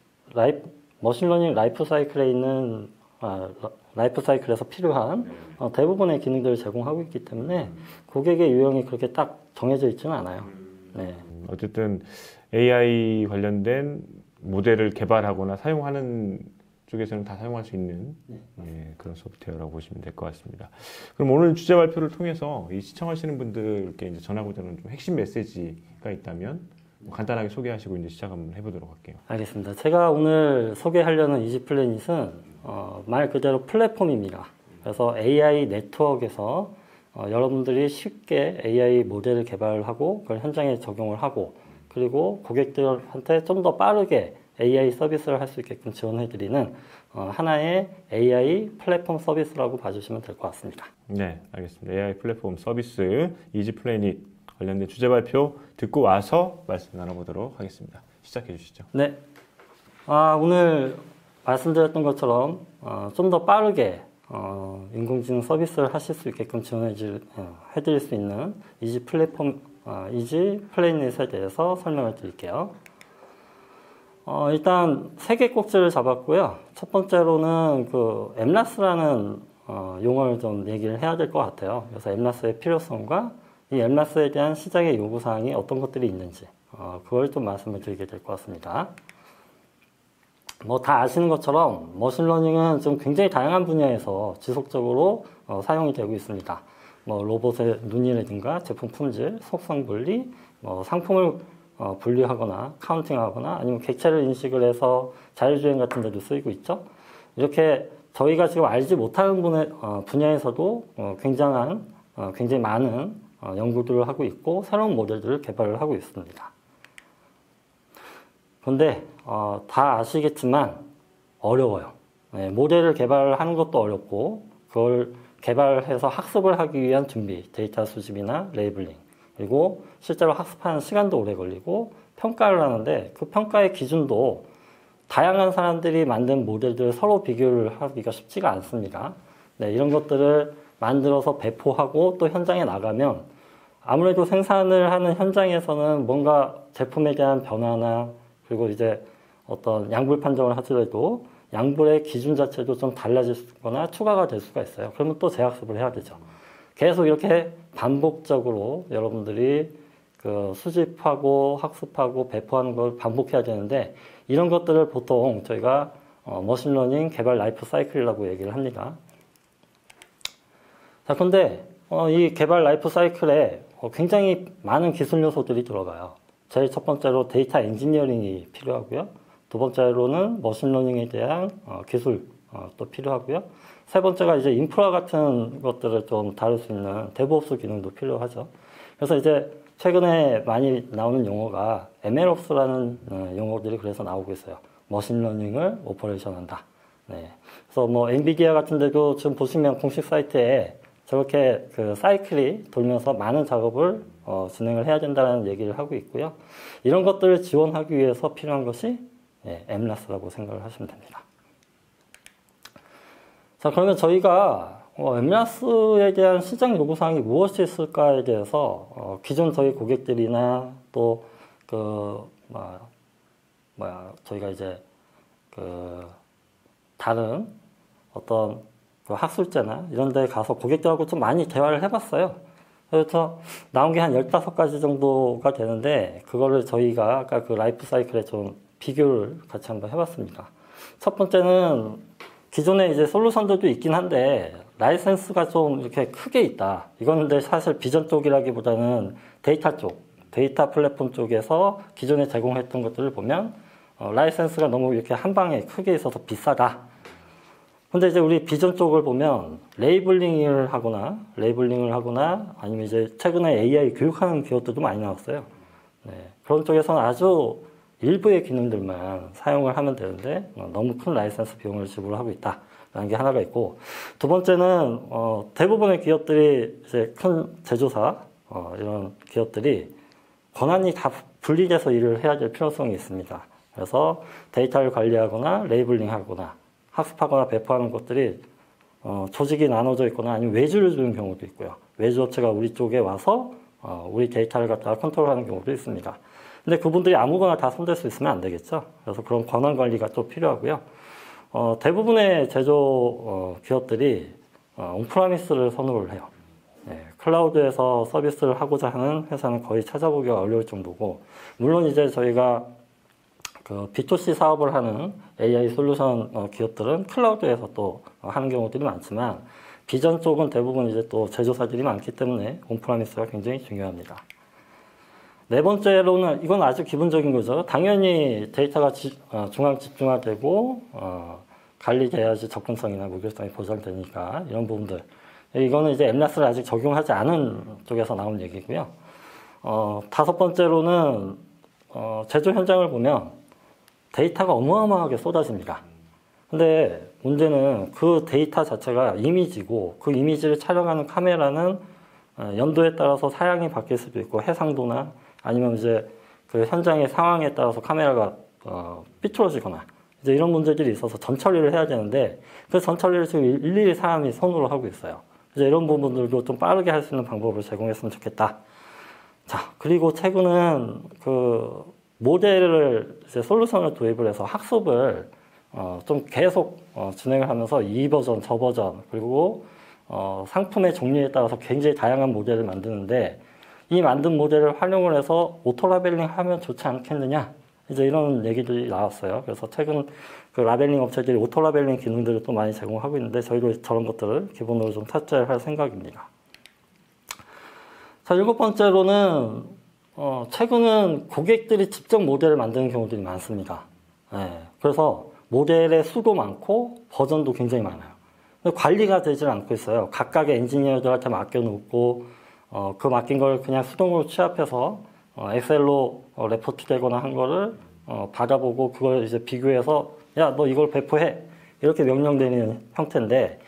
머신러닝 라이프 사이클에 있는 라이프 사이클에서 필요한 대부분의 기능들을 제공하고 있기 때문에 고객의 유형이 그렇게 딱 정해져 있지는 않아요. 네. 어쨌든 AI 관련된 모델을 개발하거나 사용하는 쪽에서는 다 사용할 수 있는 그런 소프트웨어라고 보시면 될 것 같습니다. 그럼 오늘 주제 발표를 통해서 이 시청하시는 분들께 이제 전하고자 하는 좀 핵심 메시지가 있다면 간단하게 소개하시고 이제 시작 한번 해보도록 할게요. 알겠습니다. 제가 오늘 소개하려는 이지플래닛은 말 그대로 플랫폼입니다. 그래서 AI 네트워크에서 여러분들이 쉽게 AI 모델을 개발하고 그걸 현장에 적용을 하고 그리고 고객들한테 좀 더 빠르게 AI 서비스를 할 수 있게끔 지원해드리는 하나의 AI 플랫폼 서비스라고 봐주시면 될 것 같습니다. 네, 알겠습니다. AI 플랫폼 서비스 이지플래닛 관련된 주제 발표 듣고 와서 말씀 나눠보도록 하겠습니다. 시작해 주시죠. 네, 오늘 말씀드렸던 것처럼 좀 더 빠르게 인공지능 서비스를 하실 수 있게끔 지원해드릴 수 있는 이지 플래닛에 대해서 설명을 드릴게요. 일단 세 개 꼭지를 잡았고요. 첫 번째로는 그 엠라스라는 용어를 좀 얘기를 해야 될 것 같아요. 그래서 엠라스의 필요성과 이 엠라스에 대한 시장의 요구사항이 어떤 것들이 있는지 그걸 좀 말씀을 드리게 될 것 같습니다. 뭐 다 아시는 것처럼 머신러닝은 좀 굉장히 다양한 분야에서 지속적으로 사용이 되고 있습니다. 뭐 로봇의 눈이라든가 제품 품질, 속성 분리, 뭐 상품을 분리하거나 카운팅하거나 아니면 객체를 인식을 해서 자율주행 같은 데도 쓰이고 있죠. 이렇게 저희가 지금 알지 못하는 분야에서도 굉장히 많은 연구들을 하고 있고 새로운 모델들을 개발을 하고 있습니다. 그런데 다 아시겠지만 어려워요. 모델을 개발하는 것도 어렵고 그걸 개발해서 학습을 하기 위한 준비, 데이터 수집이나 레이블링 그리고 실제로 학습하는 시간도 오래 걸리고 평가를 하는데 그 평가의 기준도 다양한 사람들이 만든 모델들을 서로 비교를 하기가 쉽지가 않습니다. 네, 이런 것들을 만들어서 배포하고 또 현장에 나가면 아무래도 생산을 하는 현장에서는 뭔가 제품에 대한 변화나 그리고 이제 어떤 양불 판정을 하더라도 양불의 기준 자체도 좀 달라지거나 추가가 될 수가 있어요. 그러면 또 재학습을 해야 되죠. 계속 이렇게 반복적으로 여러분들이 그 수집하고 학습하고 배포하는 걸 반복해야 되는데 이런 것들을 보통 저희가 머신러닝 개발 라이프 사이클이라고 얘기를 합니다. 자, 근데 이 개발 라이프 사이클에 굉장히 많은 기술 요소들이 들어가요. 제일 첫 번째로 데이터 엔지니어링이 필요하고요. 두 번째로는 머신러닝에 대한 기술 또 필요하고요. 세 번째가 이제 인프라 같은 것들을 좀 다룰 수 있는 데브옵스 기능도 필요하죠. 그래서 이제 최근에 많이 나오는 용어가 MLOps라는 용어들이 그래서 나오고 있어요. 머신러닝을 오퍼레이션한다. 네. 그래서 뭐 엔비디아 같은 데도 지금 보시면 공식 사이트에 저렇게 그 사이클이 돌면서 많은 작업을 진행을 해야 된다는 얘기를 하고 있고요. 이런 것들을 지원하기 위해서 필요한 것이 MLAS라고 생각을 하시면 됩니다. 자, 그러면 저희가 MLAS에 대한 시장 요구사항이 무엇이 있을까에 대해서 기존 저희 고객들이나 또 저희가 이제 다른 어떤 학술제나 이런 데 가서 고객들하고 좀 많이 대화를 해봤어요. 그래서 나온 게 한 15가지 정도가 되는데 그거를 저희가 아까 그 라이프 사이클에 좀 비교를 같이 한번 해봤습니다. 첫 번째는 기존에 이제 솔루션들도 있긴 한데 라이센스가 좀 이렇게 크게 있다. 이건 근데 사실 비전 쪽이라기보다는 데이터 쪽, 데이터 플랫폼 쪽에서 기존에 제공했던 것들을 보면 라이센스가 너무 이렇게 한 방에 크게 있어서 비싸다. 근데 이제 우리 비전 쪽을 보면 레이블링을 하거나 아니면 이제 최근에 AI 교육하는 기업들도 많이 나왔어요. 네, 그런 쪽에서는 아주 일부의 기능들만 사용을 하면 되는데 너무 큰 라이센스 비용을 지불하고 있다라는 게 하나가 있고, 두 번째는 대부분의 기업들이 이제 큰 제조사 이런 기업들이 권한이 다 분리돼서 일을 해야 될 필요성이 있습니다. 그래서 데이터를 관리하거나 레이블링하거나 학습하거나 배포하는 것들이 조직이 나눠져 있거나 아니면 외주를 주는 경우도 있고요. 외주 업체가 우리 쪽에 와서 우리 데이터를 갖다가 컨트롤하는 경우도 있습니다. 근데 그분들이 아무거나 다 손댈 수 있으면 안 되겠죠. 그래서 그런 권한 관리가 또 필요하고요. 대부분의 제조 기업들이 온프라미스를 선호를 해요. 네, 클라우드에서 서비스를 하고자 하는 회사는 거의 찾아보기가 어려울 정도고, 물론 이제 저희가 그 B2C 사업을 하는 AI 솔루션 기업들은 클라우드에서 또 하는 경우들이 많지만, 비전 쪽은 대부분 이제 또 제조사들이 많기 때문에 온프라미스가 굉장히 중요합니다. 네 번째로는 이건 아주 기본적인 거죠. 당연히 데이터가 중앙 집중화되고 관리돼야지 접근성이나 무결성이 보장되니까 이런 부분들. 이거는 이제 MLAS를 아직 적용하지 않은 쪽에서 나온 얘기고요. 다섯 번째로는 제조 현장을 보면 데이터가 어마어마하게 쏟아집니다. 근데 문제는 그 데이터 자체가 이미지고, 그 이미지를 촬영하는 카메라는 연도에 따라서 사양이 바뀔 수도 있고, 해상도나 아니면 이제 그 현장의 상황에 따라서 카메라가 삐뚤어지거나 이제 이런 문제들이 있어서 전처리를 해야 되는데, 그 전처리를 지금 일일이 사람이 손으로 하고 있어요. 이제 이런 부분들도 좀 빠르게 할 수 있는 방법을 제공했으면 좋겠다. 자, 그리고 최근은 그 모델을 이제 솔루션을 도입을 해서 학습을 좀 계속 진행을 하면서 이 버전, 저 버전, 그리고 상품의 종류에 따라서 굉장히 다양한 모델을 만드는데, 이 만든 모델을 활용을 해서 오토라벨링 하면 좋지 않겠느냐, 이제 이런 얘기들이 나왔어요. 그래서 최근 그 라벨링 업체들이 오토라벨링 기능들을 또 많이 제공하고 있는데, 저희도 저런 것들을 기본으로 좀 탑재를 할 생각입니다. 자, 일곱 번째로는 최근은 고객들이 직접 모델을 만드는 경우들이 많습니다. 네, 그래서 모델의 수도 많고 버전도 굉장히 많아요. 관리가 되질 않고 있어요. 각각의 엔지니어들한테 맡겨놓고 그 맡긴 걸 그냥 수동으로 취합해서 엑셀로 레포트 되거나 한 거를 받아보고 그걸 이제 비교해서 야, 너 이걸 배포해, 이렇게 명령되는 형태인데,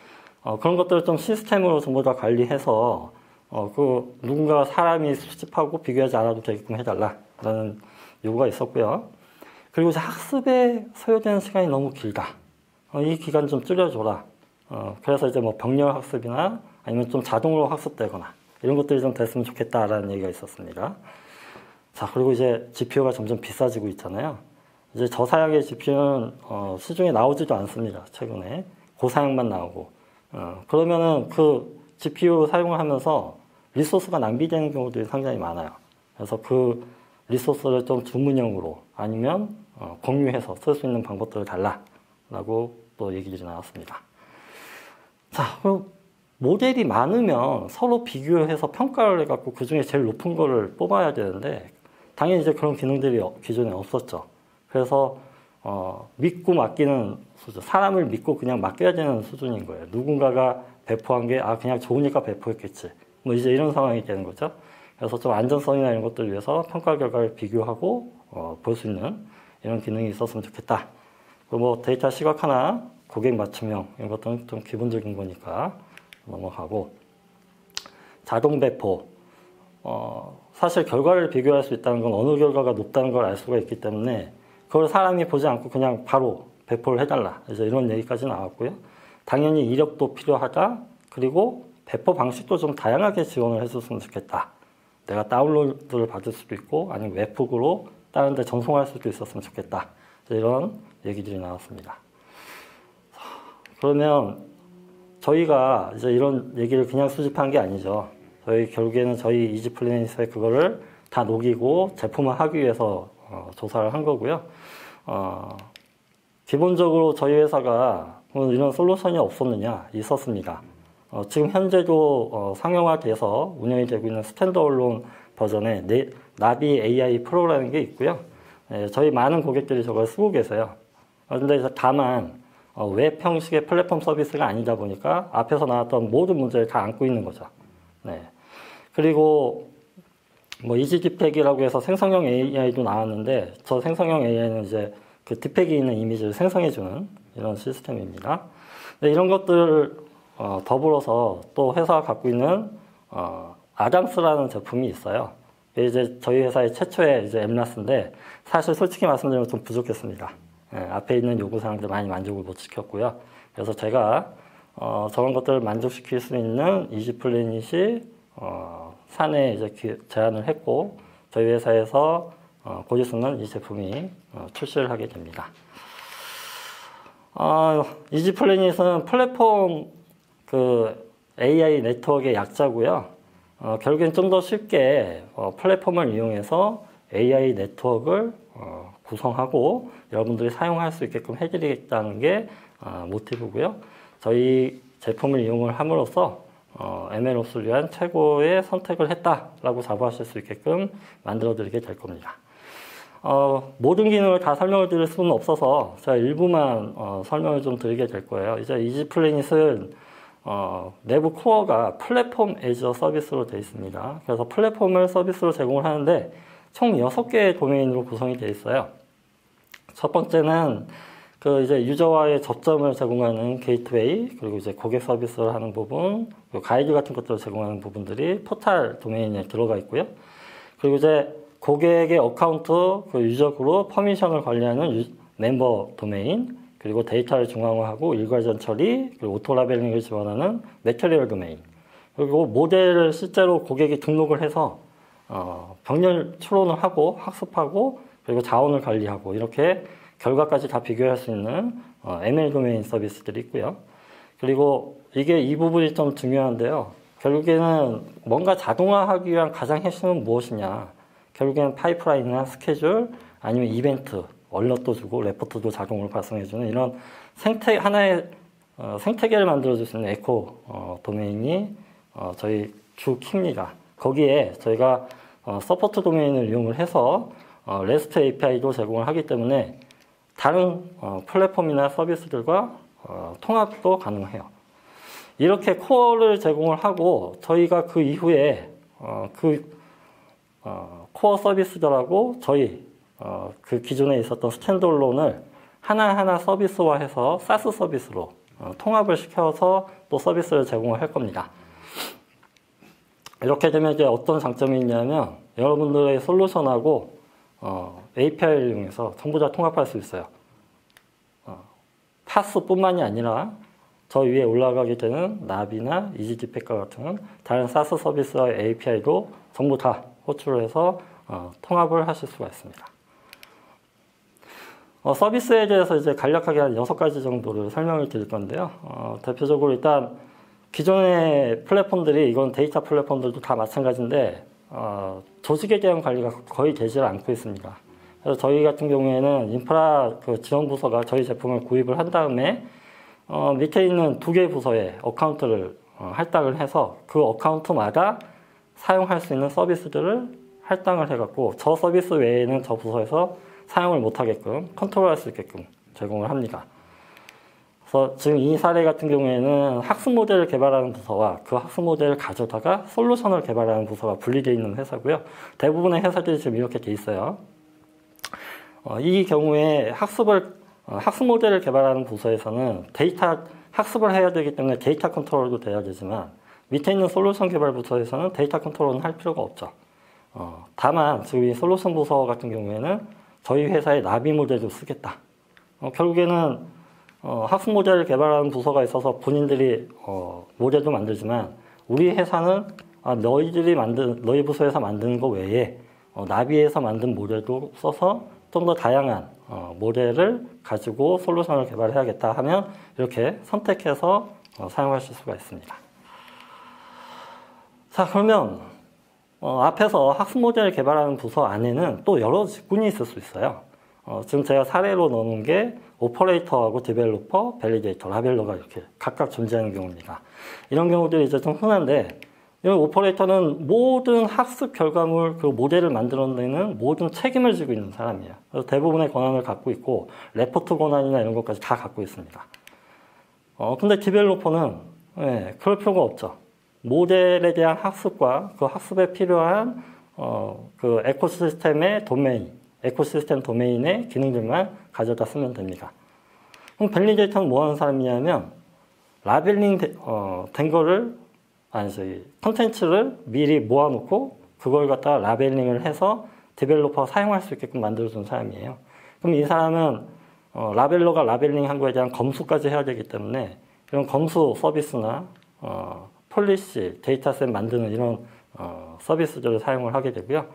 그런 것들을 좀 시스템으로 전부 다 관리해서 그 누군가 사람이 수집하고 비교하지 않아도 되게끔 해달라라는 요구가 있었고요. 그리고 이제 학습에 소요되는 시간이 너무 길다. 이 기간 좀 줄여줘라. 그래서 이제 뭐 병렬 학습이나 아니면 좀 자동으로 학습되거나 이런 것들이 좀 됐으면 좋겠다라는 얘기가 있었습니다. 자, 그리고 이제 GPU가 점점 비싸지고 있잖아요. 이제 저사양의 GPU는 시중에 나오지도 않습니다. 최근에 고사양만 나오고. 그러면은 그 GPU 사용을 하면서 리소스가 낭비되는 경우들이 상당히 많아요. 그래서 그 리소스를 좀 주문형으로 아니면 공유해서 쓸 수 있는 방법들을 달라라고 또 얘기들이 나왔습니다. 자, 그럼 모델이 많으면 서로 비교해서 평가를 해갖고 그 중에 제일 높은 거를 뽑아야 되는데 당연히 이제 그런 기능들이 기존에 없었죠. 그래서 믿고 맡기는 수준, 사람을 믿고 그냥 맡겨야 되는 수준인 거예요. 누군가가 배포한 게 그냥 좋으니까 배포했겠지. 뭐 이제 이런 상황이 되는 거죠. 그래서 좀 안전성이나 이런 것들을 위해서 평가 결과를 비교하고 볼 수 있는 이런 기능이 있었으면 좋겠다. 그리고 뭐 데이터 시각화나 고객 맞춤형 이런 것들은 좀 기본적인 거니까 넘어가고, 자동 배포. 사실 결과를 비교할 수 있다는 건 어느 결과가 높다는 걸 알 수가 있기 때문에 그걸 사람이 보지 않고 그냥 바로 배포를 해달라. 이제 이런 얘기까지 나왔고요. 당연히 이력도 필요하다. 그리고 배포 방식도 좀 다양하게 지원을 해줬으면 좋겠다. 내가 다운로드를 받을 수도 있고 아니면 웹북으로 다른 데 전송할 수도 있었으면 좋겠다. 이런 얘기들이 나왔습니다. 그러면 저희가 이제 이런 얘기를 그냥 수집한 게 아니죠. 저희 결국에는 저희 이지플래닛에 그거를 다 녹이고 제품화하기 위해서 조사를 한 거고요. 기본적으로 저희 회사가 이런 솔루션이 없었느냐? 있었습니다. 지금 현재도 상용화돼서 운영이 되고 있는 스탠드얼론 버전의 나비 AI 프로라는 게 있고요. 저희 많은 고객들이 저걸 쓰고 계세요. 그런데 다만 웹 형식의 플랫폼 서비스가 아니다 보니까 앞에서 나왔던 모든 문제를 다 안고 있는 거죠. 네. 그리고 뭐 이지 딥팩이라고 해서 생성형 AI도 나왔는데 저 생성형 AI는 이제 그 딥팩이 있는 이미지를 생성해주는 이런 시스템입니다. 네, 이런 것들을 더불어서 또 회사가 갖고 있는 아담스라는 제품이 있어요. 이제 저희 회사의 최초의 이제 엠라스인데 사실 솔직히 말씀드리면 좀 부족했습니다. 네, 앞에 있는 요구사항들 많이 만족을 못 시켰고요. 그래서 제가 저런 것들을 만족시킬 수 있는 이지플래닛이 사내에 이제 제안을 했고 저희 회사에서 곧 있으면 이 제품이 출시를 하게 됩니다. 이지플래닛은 플랫폼 그 AI 네트워크의 약자고요. 결국엔 좀 더 쉽게 플랫폼을 이용해서 AI 네트워크를 구성하고 여러분들이 사용할 수 있게끔 해드리겠다는 게 모티브고요. 저희 제품을 이용을 함으로써 MLOS를 위한 최고의 선택을 했다라고 자부하실 수 있게끔 만들어드리게 될 겁니다. 모든 기능을 다 설명을 드릴 수는 없어서 제가 일부만 설명을 좀 드리게 될 거예요. 이제 이지플래닛은 내부 코어가 플랫폼 애저 서비스로 되어 있습니다. 그래서 플랫폼을 서비스로 제공을 하는데 총 6개의 도메인으로 구성이 되어 있어요. 첫 번째는 그 이제 유저와의 접점을 제공하는 게이트웨이, 그리고 이제 고객 서비스를 하는 부분, 그리고 가이드 같은 것들을 제공하는 부분들이 포탈 도메인에 들어가 있고요. 그리고 이제 고객의 어카운트, 그 유저 그룹, 퍼미션을 관리하는 멤버 도메인, 그리고 데이터를 중앙화하고 일괄전 처리, 그리고 오토 라벨링을 지원하는 매터리얼 도메인, 그리고 모델을 실제로 고객이 등록을 해서 병렬 추론을 하고 학습하고 그리고 자원을 관리하고 이렇게 결과까지 다 비교할 수 있는 ML 도메인 서비스들이 있고요. 그리고 이게 이 부분이 좀 중요한데요. 결국에는 뭔가 자동화하기 위한 가장 핵심은 무엇이냐. 결국에는 파이프라인이나 스케줄 아니면 이벤트, 얼럿도 주고 레포트도 자동으로 발송해주는 이런 하나의 생태계를 만들어줄 수 있는 에코 도메인이 저희 주 키입니다. 거기에 저희가 서포트 도메인을 이용을 해서 REST API도 제공을 하기 때문에 다른 플랫폼이나 서비스들과 통합도 가능해요. 이렇게 코어를 제공을 하고 저희가 그 이후에 코어 서비스들하고 저희 그 기존에 있었던 스탠드얼론을 하나하나 서비스화해서 사스 서비스로 통합을 시켜서 또 서비스를 제공을 할 겁니다. 이렇게 되면 이제 어떤 장점이 있냐면 여러분들의 솔루션하고 API를 이용해서 전부 다 통합할 수 있어요. 파스뿐만이 아니라 저 위에 올라가게 되는 나비나 이지디팩과 같은 다른 사스 서비스와 API도 전부 다 호출을 해서 통합을 하실 수가 있습니다. 서비스에 대해서 이제 간략하게 한 6가지 정도를 설명을 드릴 건데요. 대표적으로 일단 기존의 플랫폼들이 이건 데이터 플랫폼들도 다 마찬가지인데 조직에 대한 관리가 거의 되지 않고 있습니다. 그래서 저희 같은 경우에는 인프라 그 지원 부서가 저희 제품을 구입을 한 다음에 밑에 있는 2개 부서에 어카운트를 할당을 해서 그 어카운트마다 사용할 수 있는 서비스들을 할당을 해갖고 저 서비스 외에는 저 부서에서 사용을 못하게끔 컨트롤할 수 있게끔 제공을 합니다. 그래서 지금 이 사례 같은 경우에는 학습 모델을 개발하는 부서와 그 학습 모델을 가져다가 솔루션을 개발하는 부서가 분리되어 있는 회사고요. 대부분의 회사들이 지금 이렇게 돼 있어요. 이 경우에 학습 모델을 개발하는 부서에서는 데이터 학습을 해야 되기 때문에 데이터 컨트롤도 돼야 되지만 밑에 있는 솔루션 개발 부서에서는 데이터 컨트롤은 할 필요가 없죠. 다만 지금 이 솔루션 부서 같은 경우에는 저희 회사의 나비 모델도 쓰겠다. 결국에는 학습 모델을 개발하는 부서가 있어서 본인들이 모델도 만들지만 우리 회사는 너희 부서에서 만드는 거 외에 나비에서 만든 모델도 써서 좀 더 다양한 모델을 가지고 솔루션을 개발해야겠다 하면 이렇게 선택해서 사용하실 수가 있습니다. 자, 그러면 앞에서 학습 모델을 개발하는 부서 안에는 또 여러 직군이 있을 수 있어요. 지금 제가 사례로 넣은 게 오퍼레이터하고 디벨로퍼, 밸리데이터, 라벨러가 이렇게 각각 존재하는 경우입니다. 이런 경우들이 이제 좀 흔한데, 이 오퍼레이터는 모든 학습 결과물, 그 모델을 만들어내는 모든 책임을 지고 있는 사람이에요. 그래서 대부분의 권한을 갖고 있고, 레포트 권한이나 이런 것까지 다 갖고 있습니다. 근데 디벨로퍼는, 그럴 필요가 없죠. 모델에 대한 학습과 그 학습에 필요한, 그 에코시스템의 도메인, 에코시스템 도메인의 기능들만 가져다 쓰면 됩니다. 그럼 밸리데이터는 뭐 하는 사람이냐면, 라벨링 된 거를, 컨텐츠를 미리 모아놓고, 그걸 갖다가 라벨링을 해서 디벨로퍼가 사용할 수 있게끔 만들어준 사람이에요. 그럼 이 사람은, 라벨러가 라벨링 한 거에 대한 검수까지 해야 되기 때문에, 이런 검수 서비스나, 폴리시, 데이터셋 만드는 이런, 서비스들을 사용을 하게 되고요.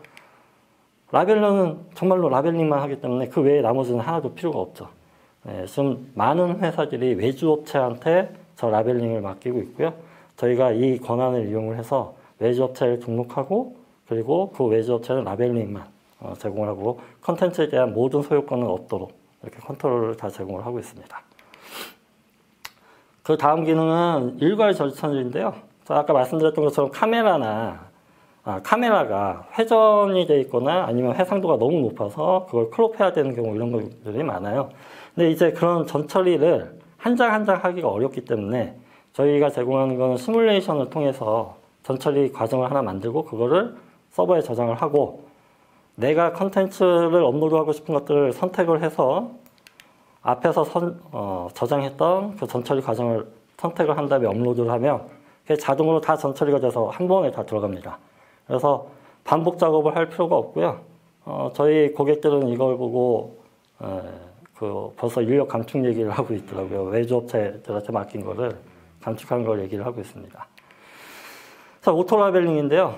라벨러는 정말로 라벨링만 하기 때문에 그 외에 나머지는 하나도 필요가 없죠. 지금 많은 회사들이 외주업체한테 저 라벨링을 맡기고 있고요. 저희가 이 권한을 이용을 해서 외주업체를 등록하고 그리고 그 외주업체는 라벨링만 제공을 하고 컨텐츠에 대한 모든 소유권은 없도록 이렇게 컨트롤을 다 제공을 하고 있습니다. 그 다음 기능은 일괄 절차인데요. 아까 말씀드렸던 것처럼 카메라가 회전이 돼 있거나 아니면 해상도가 너무 높아서 그걸 크롭해야 되는 경우 이런 것들이 많아요. 근데 이제 그런 전처리를 한 장 한 장 하기가 어렵기 때문에 저희가 제공하는 거는 시뮬레이션을 통해서 전처리 과정을 하나 만들고 그거를 서버에 저장을 하고 내가 컨텐츠를 업로드하고 싶은 것들을 선택을 해서 앞에서 저장했던 그 전처리 과정을 선택을 한 다음에 업로드를 하면 그게 자동으로 다 전처리가 돼서 한 번에 다 들어갑니다. 그래서 반복 작업을 할 필요가 없고요. 저희 고객들은 이걸 보고 벌써 인력 감축 얘기를 하고 있더라고요. 외주업체들한테 맡긴 거를 감축한 걸 얘기를 하고 있습니다. 자, 오토라벨링인데요.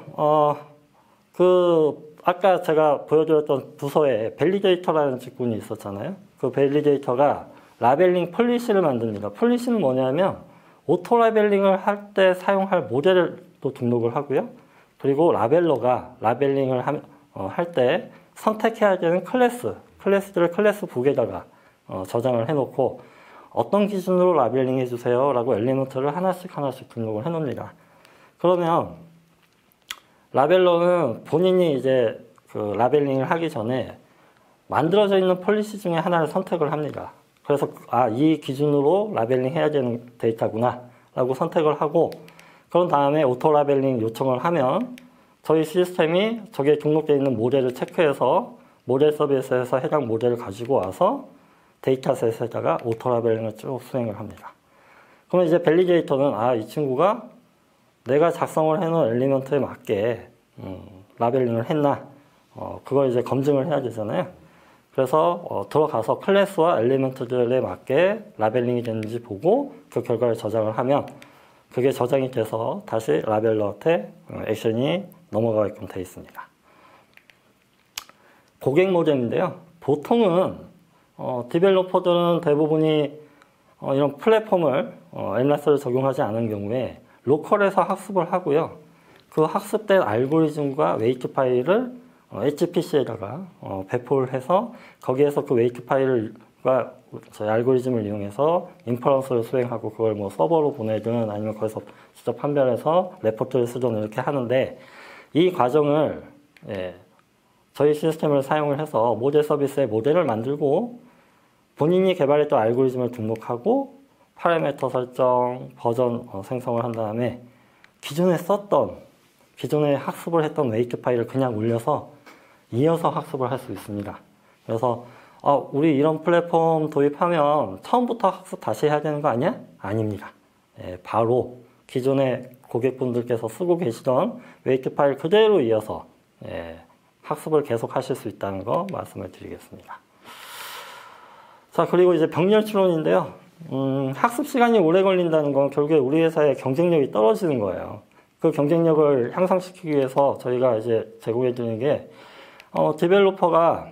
아까 제가 보여드렸던 부서에 밸리데이터라는 직군이 있었잖아요. 그 밸리데이터가 라벨링 폴리시를 만듭니다. 폴리시는 뭐냐면 오토라벨링을 할 때 사용할 모델을 또 등록을 하고요. 그리고 라벨러가 라벨링을 할 때 선택해야 되는 클래스들을 클래스북에다가 저장을 해놓고 어떤 기준으로 라벨링 해주세요 라고 엘리먼트를 하나씩 등록을 해놓습니다. 그러면 라벨러는 본인이 이제 그 라벨링을 하기 전에 만들어져 있는 폴리시 중에 하나를 선택을 합니다. 그래서 이 기준으로 라벨링 해야 되는 데이터구나 라고 선택을 하고 그런 다음에 오토 라벨링 요청을 하면 저희 시스템이 저기에 등록되어 있는 모델을 체크해서 모델 서비스에서 해당 모델을 가지고 와서 데이터셋에다가 오토 라벨링을 쭉 수행을 합니다. 그러면 이제 밸리데이터는 이 친구가 내가 작성을 해놓은 엘리먼트에 맞게 라벨링을 했나 그걸 이제 검증을 해야 되잖아요. 그래서 들어가서 클래스와 엘리먼트들에 맞게 라벨링이 됐는지 보고 그 결과를 저장을 하면 그게 저장이 돼서 다시 라벨러한테 액션이 넘어가게끔 되어 있습니다. 고객 모델인데요. 보통은 디벨로퍼들은 대부분이 이런 플랫폼을 엠라스를 적용하지 않은 경우에 로컬에서 학습을 하고요. 그 학습된 알고리즘과 웨이트 파일을 HPC에다가 배포를 해서 거기에서 그 웨이트 파일을 저희 알고리즘을 이용해서 인퍼런스를 수행하고 그걸 뭐 서버로 보내든 아니면 거기서 직접 판별해서 레포트를 쓰든 이렇게 하는데 이 과정을 저희 시스템을 사용을 해서 모델 서비스에 모델을 만들고 본인이 개발했던 알고리즘을 등록하고 파라미터 설정, 버전 생성을 한 다음에 기존에 학습을 했던 웨이트 파일을 그냥 올려서 이어서 학습을 할 수 있습니다. 그래서 우리 이런 플랫폼 도입하면 처음부터 학습 다시 해야 되는 거 아니야? 아닙니다. 바로 기존에 고객분들께서 쓰고 계시던 웨이트 파일 그대로 이어서 학습을 계속 하실 수 있다는 거 말씀을 드리겠습니다. 자, 그리고 이제 병렬 추론인데요. 학습 시간이 오래 걸린다는 건 결국에 우리 회사의 경쟁력이 떨어지는 거예요. 그 경쟁력을 향상시키기 위해서 저희가 이제 제공해 드리는 게 디벨로퍼가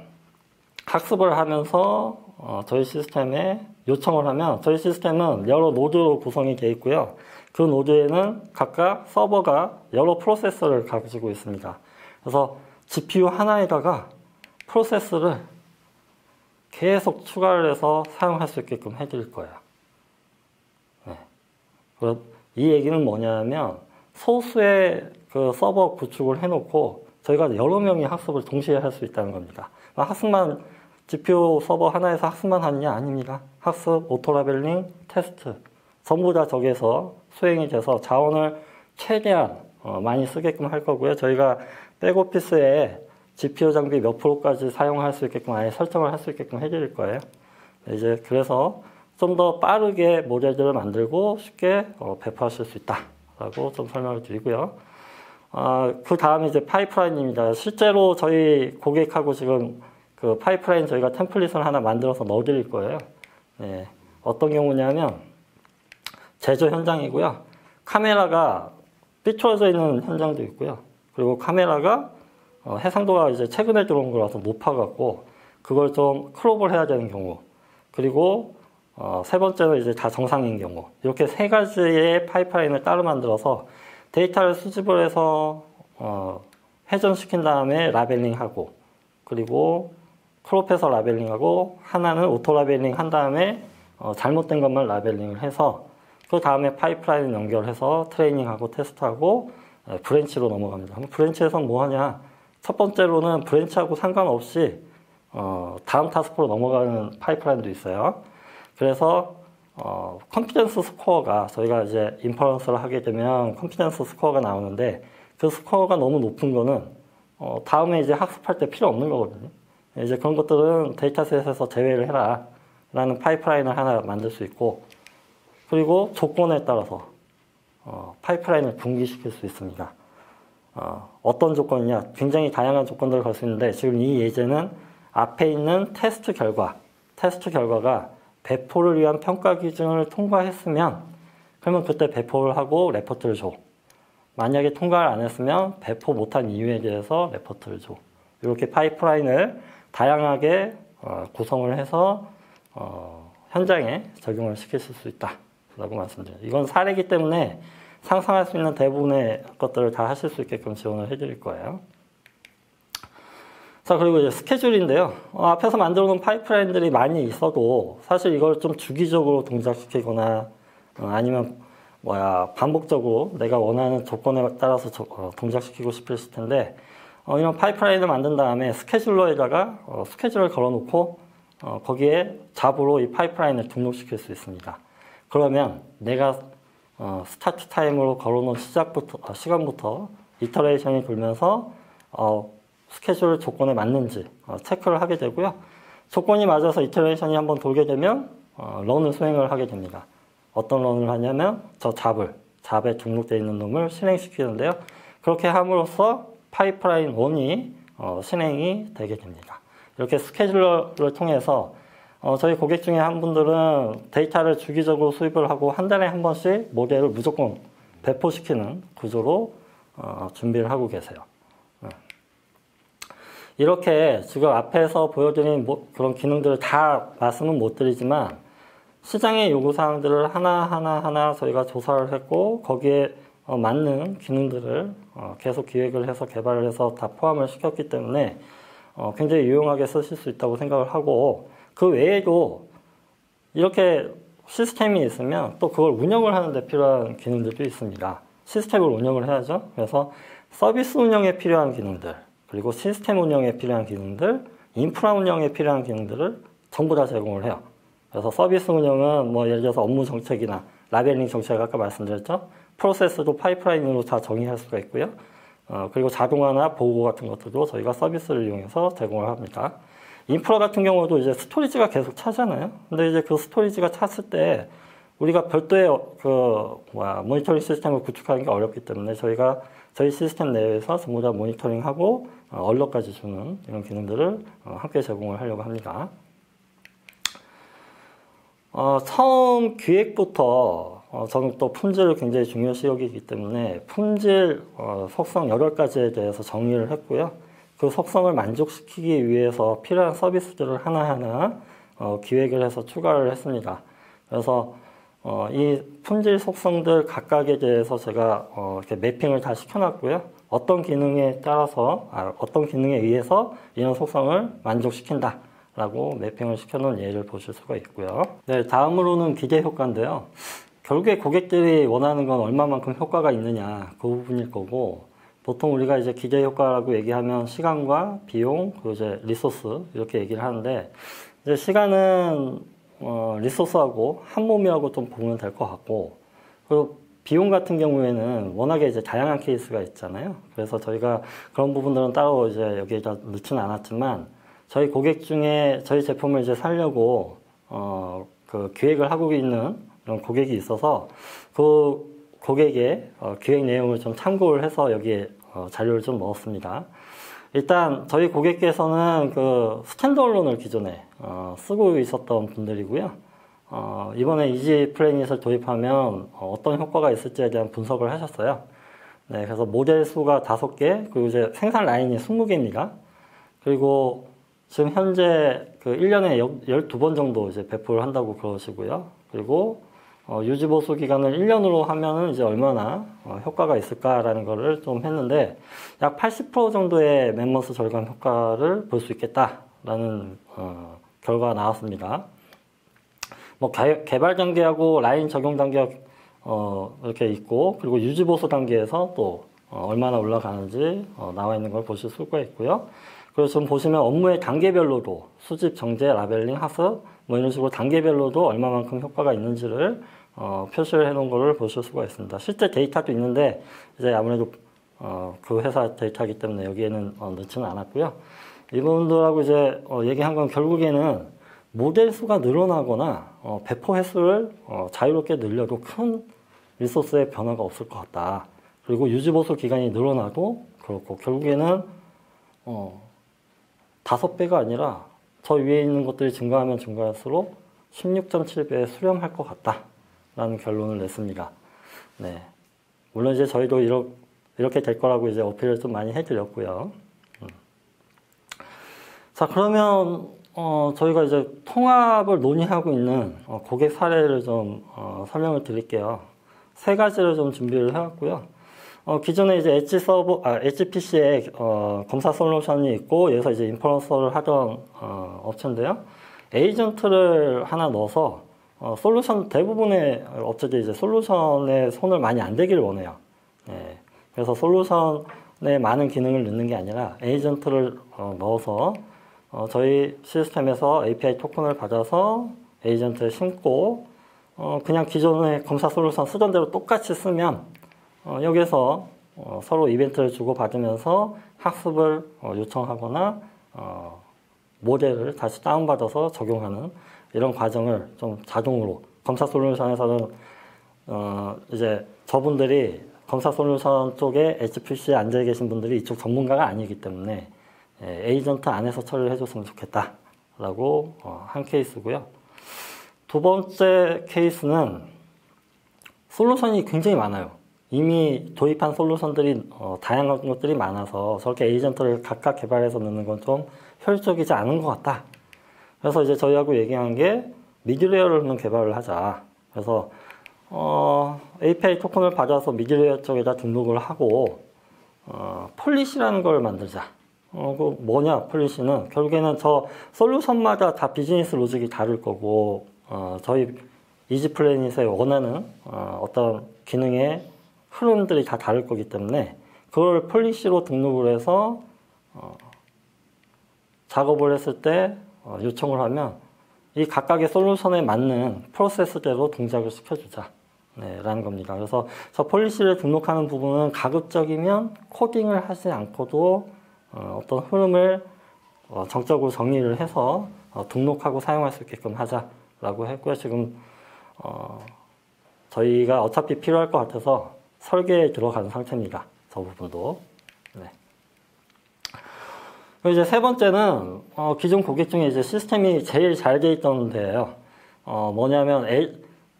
학습을 하면서 저희 시스템에 요청을 하면 저희 시스템은 여러 노드로 구성이 되어 있고요. 그 노드에는 각각 서버가 여러 프로세서를 가지고 있습니다. 그래서 GPU 하나에다가 프로세서를 계속 추가를 해서 사용할 수 있게끔 해드릴 거예요. 이 얘기는 뭐냐면 소수의 그 서버 구축을 해놓고 저희가 여러 명이 학습을 동시에 할 수 있다는 겁니다. GPU 서버 하나에서 학습만 하느냐? 아닙니다. 학습, 오토라벨링, 테스트 전부 다 저기에서 수행이 돼서 자원을 최대한 많이 쓰게끔 할 거고요. 저희가 백오피스에 GPU 장비 몇 프로까지 사용할 수 있게끔 아예 설정을 할 수 있게끔 해드릴 거예요. 이제 그래서 좀 더 빠르게 모델들을 만들고 쉽게 배포하실 수 있다라고 좀 설명을 드리고요. 그 다음에 이제 파이프라인입니다. 실제로 저희 고객하고 지금 그 파이프라인 저희가 템플릿을 하나 만들어서 넣어드릴 거예요. 어떤 경우냐면 제조 현장이고요. 카메라가 삐뚤어져 있는 현장도 있고요. 그리고 카메라가 해상도가 이제 최근에 들어온 거라서 높아갖고 그걸 좀 크롭을 해야 되는 경우, 그리고 세 번째는 이제 다 정상인 경우, 이렇게 세 가지의 파이프라인을 따로 만들어서 데이터를 수집을 해서 회전시킨 다음에 라벨링하고, 그리고 크롭해서 라벨링하고, 하나는 오토 라벨링 한 다음에 잘못된 것만 라벨링을 해서 그 다음에 파이프라인 연결해서 트레이닝하고 테스트하고 브랜치로 넘어갑니다. 브랜치에서는 뭐 하냐? 첫 번째로는 브랜치하고 상관없이 다음 타스크로 넘어가는 파이프라인도 있어요. 그래서 컨피던스 스코어가, 저희가 이제 인퍼런스를 하게 되면 컨피던스 스코어가 나오는데 그 스코어가 너무 높은 거는 다음에 이제 학습할 때 필요 없는 거거든요. 이제 그런 것들은 데이터셋에서 제외를 해라 라는 파이프라인을 하나 만들 수 있고, 그리고 조건에 따라서 파이프라인을 분기시킬 수 있습니다. 어떤 조건이냐? 굉장히 다양한 조건들을 걸 수 있는데 지금 이 예제는 앞에 있는 테스트 결과가 배포를 위한 평가 기준을 통과했으면 그러면 그때 배포를 하고 레포트를 줘. 만약에 통과를 안 했으면 배포 못한 이유에 대해서 레포트를 줘. 이렇게 파이프라인을 다양하게 구성을 해서 현장에 적용을 시키실 수 있다라고 말씀드려요. 이건 사례이기 때문에 상상할 수 있는 대부분의 것들을 다 하실 수 있게끔 지원을 해드릴 거예요. 자, 그리고 이제 스케줄인데요. 앞에서 만들어 놓은 파이프라인들이 많이 있어도 사실 이걸 좀 주기적으로 동작시키거나 아니면 반복적으로 내가 원하는 조건에 따라서 동작시키고 싶으실 텐데 이런 파이프라인을 만든 다음에 스케줄러에다가 스케줄을 걸어놓고 거기에 잡으로 이 파이프라인을 등록시킬 수 있습니다. 그러면 내가 스타트 타임으로 걸어놓은 시간부터 이터레이션이 돌면서 스케줄 조건에 맞는지 체크를 하게 되고요. 조건이 맞아서 이터레이션이 한번 돌게 되면 런을 수행을 하게 됩니다. 어떤 런을 하냐면 저 잡에 등록되어 있는 놈을 실행시키는데요. 그렇게 함으로써 파이프라인 1이 실행이 되게 됩니다. 이렇게 스케줄러를 통해서 저희 고객 중에 한 분들은 데이터를 주기적으로 수입을 하고 한 달에 한 번씩 모델을 무조건 배포시키는 구조로 준비를 하고 계세요. 이렇게 지금 앞에서 보여드린 그런 기능들을 다 말씀은 못 드리지만 시장의 요구사항들을 하나하나 저희가 조사를 했고 거기에 맞는 기능들을 계속 기획을 해서 개발을 해서 다 포함을 시켰기 때문에 굉장히 유용하게 쓰실 수 있다고 생각을 하고, 그 외에도 이렇게 시스템이 있으면 또 그걸 운영을 하는 데 필요한 기능들도 있습니다. 시스템을 운영을 해야죠. 그래서 서비스 운영에 필요한 기능들, 그리고 시스템 운영에 필요한 기능들, 인프라 운영에 필요한 기능들을 전부 다 제공을 해요. 그래서 서비스 운영은 뭐 예를 들어서 업무 정책이나 라벨링 정책 아까 말씀드렸죠. 프로세스도 파이프라인으로 다 정의할 수가 있고요. 그리고 자동화나 보고 같은 것들도 저희가 서비스를 이용해서 제공을 합니다. 인프라 같은 경우도 이제 스토리지가 계속 차잖아요. 근데 이제 그 스토리지가 찼을 때 우리가 별도의 모니터링 시스템을 구축하는 게 어렵기 때문에 저희가 저희 시스템 내에서 전부 다 모니터링하고 얼럿까지 주는 이런 기능들을 함께 제공을 하려고 합니다. 처음 기획부터 저는 또 품질을 굉장히 중요시 여기기 때문에 품질 속성 8가지에 대해서 정의를 했고요. 그 속성을 만족시키기 위해서 필요한 서비스들을 하나하나 기획을 해서 추가를 했습니다. 그래서 이 품질 속성들 각각에 대해서 제가 이렇게 매핑을 다 시켜놨고요. 어떤 기능에 따라서, 어떤 기능에 의해서 이런 속성을 만족시킨다 라고 매핑을 시켜놓은 예를 보실 수가 있고요. 네, 다음으로는 기대 효과인데요. 결국에 고객들이 원하는 건 얼마만큼 효과가 있느냐, 그 부분일 거고, 보통 우리가 이제 기대 효과라고 얘기하면 시간과 비용, 그리고 이제 리소스, 이렇게 얘기를 하는데, 이제 시간은, 리소스하고 한 몸이라고 좀 보면 될 것 같고, 그리고 비용 같은 경우에는 워낙에 이제 다양한 케이스가 있잖아요. 그래서 저희가 그런 부분들은 따로 이제 여기에다 넣지는 않았지만, 저희 고객 중에 저희 제품을 이제 살려고, 그 기획을 하고 있는 이런 고객이 있어서, 그 고객의 기획 내용을 좀 참고를 해서 여기에 자료를 좀 넣었습니다. 일단 저희 고객께서는 그 스탠드얼론을 기존에 쓰고 있었던 분들이고요. 이번에 이지 플래닛을 도입하면 어떤 효과가 있을지에 대한 분석을 하셨어요. 네, 그래서 모델 수가 5개, 그리고 이제 생산 라인이 20개입니다. 그리고 지금 현재 그 1년에 12번 정도 이제 배포를 한다고 그러시고요. 그리고 유지 보수 기간을 1년으로 하면은 이제 얼마나 효과가 있을까라는 거를 좀 했는데 약 80% 정도의 멤버스 절감 효과를 볼 수 있겠다라는 결과가 나왔습니다. 뭐 개발 단계하고 라인 적용 단계가 이렇게 있고 그리고 유지 보수 단계에서 또 얼마나 올라가는지 나와 있는 걸 보실 수가 있고요. 그리고 지금 보시면 업무의 단계별로도 수집, 정제, 라벨링, 학습 뭐 이런 식으로 단계별로도 얼마만큼 효과가 있는지를 표시를 해놓은 것을 보실 수가 있습니다. 실제 데이터도 있는데 이제 아무래도 그 회사 데이터이기 때문에 여기에는 넣지는 않았고요. 이분들하고 이제 얘기한 건 결국에는 모델 수가 늘어나거나 배포 횟수를 자유롭게 늘려도 큰 리소스의 변화가 없을 것 같다. 그리고 유지보수 기간이 늘어나도 그렇고 결국에는 5배가 아니라 저 위에 있는 것들이 증가하면 증가할수록 16.7배에 수렴할 것 같다라는 결론을 냈습니다. 네. 물론 이제 저희도 이렇게 될 거라고 이제 어필을 좀 많이 해드렸고요. 자, 그러면 저희가 이제 통합을 논의하고 있는 고객 사례를 좀 설명을 드릴게요. 3가지를 좀 준비를 해왔고요. 기존에 이제 엣지 PC에 검사 솔루션이 있고 여기서 이제 인퍼런서를 하던 업체인데요. 에이전트를 하나 넣어서 솔루션 대부분의 업체들이 이제 솔루션에 손을 많이 안 대기를 원해요. 네. 그래서 솔루션에 많은 기능을 넣는 게 아니라 에이전트를 넣어서 저희 시스템에서 API 토큰을 받아서 에이전트에 심고 그냥 기존의 검사 솔루션 쓰던 대로 똑같이 쓰면 여기에서 서로 이벤트를 주고받으면서 학습을 요청하거나 모델을 다시 다운받아서 적용하는 이런 과정을 좀 자동으로 검사 솔루션에서는 이제 저분들이 검사 솔루션 쪽에 HPC에 앉아 계신 분들이 이쪽 전문가가 아니기 때문에 에이전트 안에서 처리를 해줬으면 좋겠다라고 한 케이스고요. 두 번째 케이스는 솔루션이 굉장히 많아요. 이미 도입한 솔루션들이 다양한 것들이 많아서 저렇게 에이전트를 각각 개발해서 넣는 건 좀 효율적이지 않은 것 같다. 그래서 이제 저희하고 얘기한 게 미드레이어를 개발을 하자. 그래서 API 토큰을 받아서 미드레이어 쪽에다 등록을 하고 폴리시라는 걸 만들자. 그 뭐냐, 폴리시는 결국에는 저 솔루션마다 다 비즈니스 로직이 다를 거고, 저희 이지플래닛에 원하는 어떤 기능의 흐름들이 다 다를 거기 때문에 그걸 폴리시로 등록을 해서 작업을 했을 때 요청을 하면 이 각각의 솔루션에 맞는 프로세스대로 동작을 시켜주자. 네, 라는 겁니다. 그래서 저 폴리시를 등록하는 부분은 가급적이면 코딩을 하지 않고도 어떤 흐름을 정적으로 정리를 해서 등록하고 사용할 수 있게끔 하자라고 했고요. 지금 저희가 어차피 필요할 것 같아서 설계에 들어가는 상태입니다. 저 부분도. 네. 그리고 이제 세 번째는 기존 고객 중에 이제 시스템이 제일 잘 돼 있던 데예요. 뭐냐면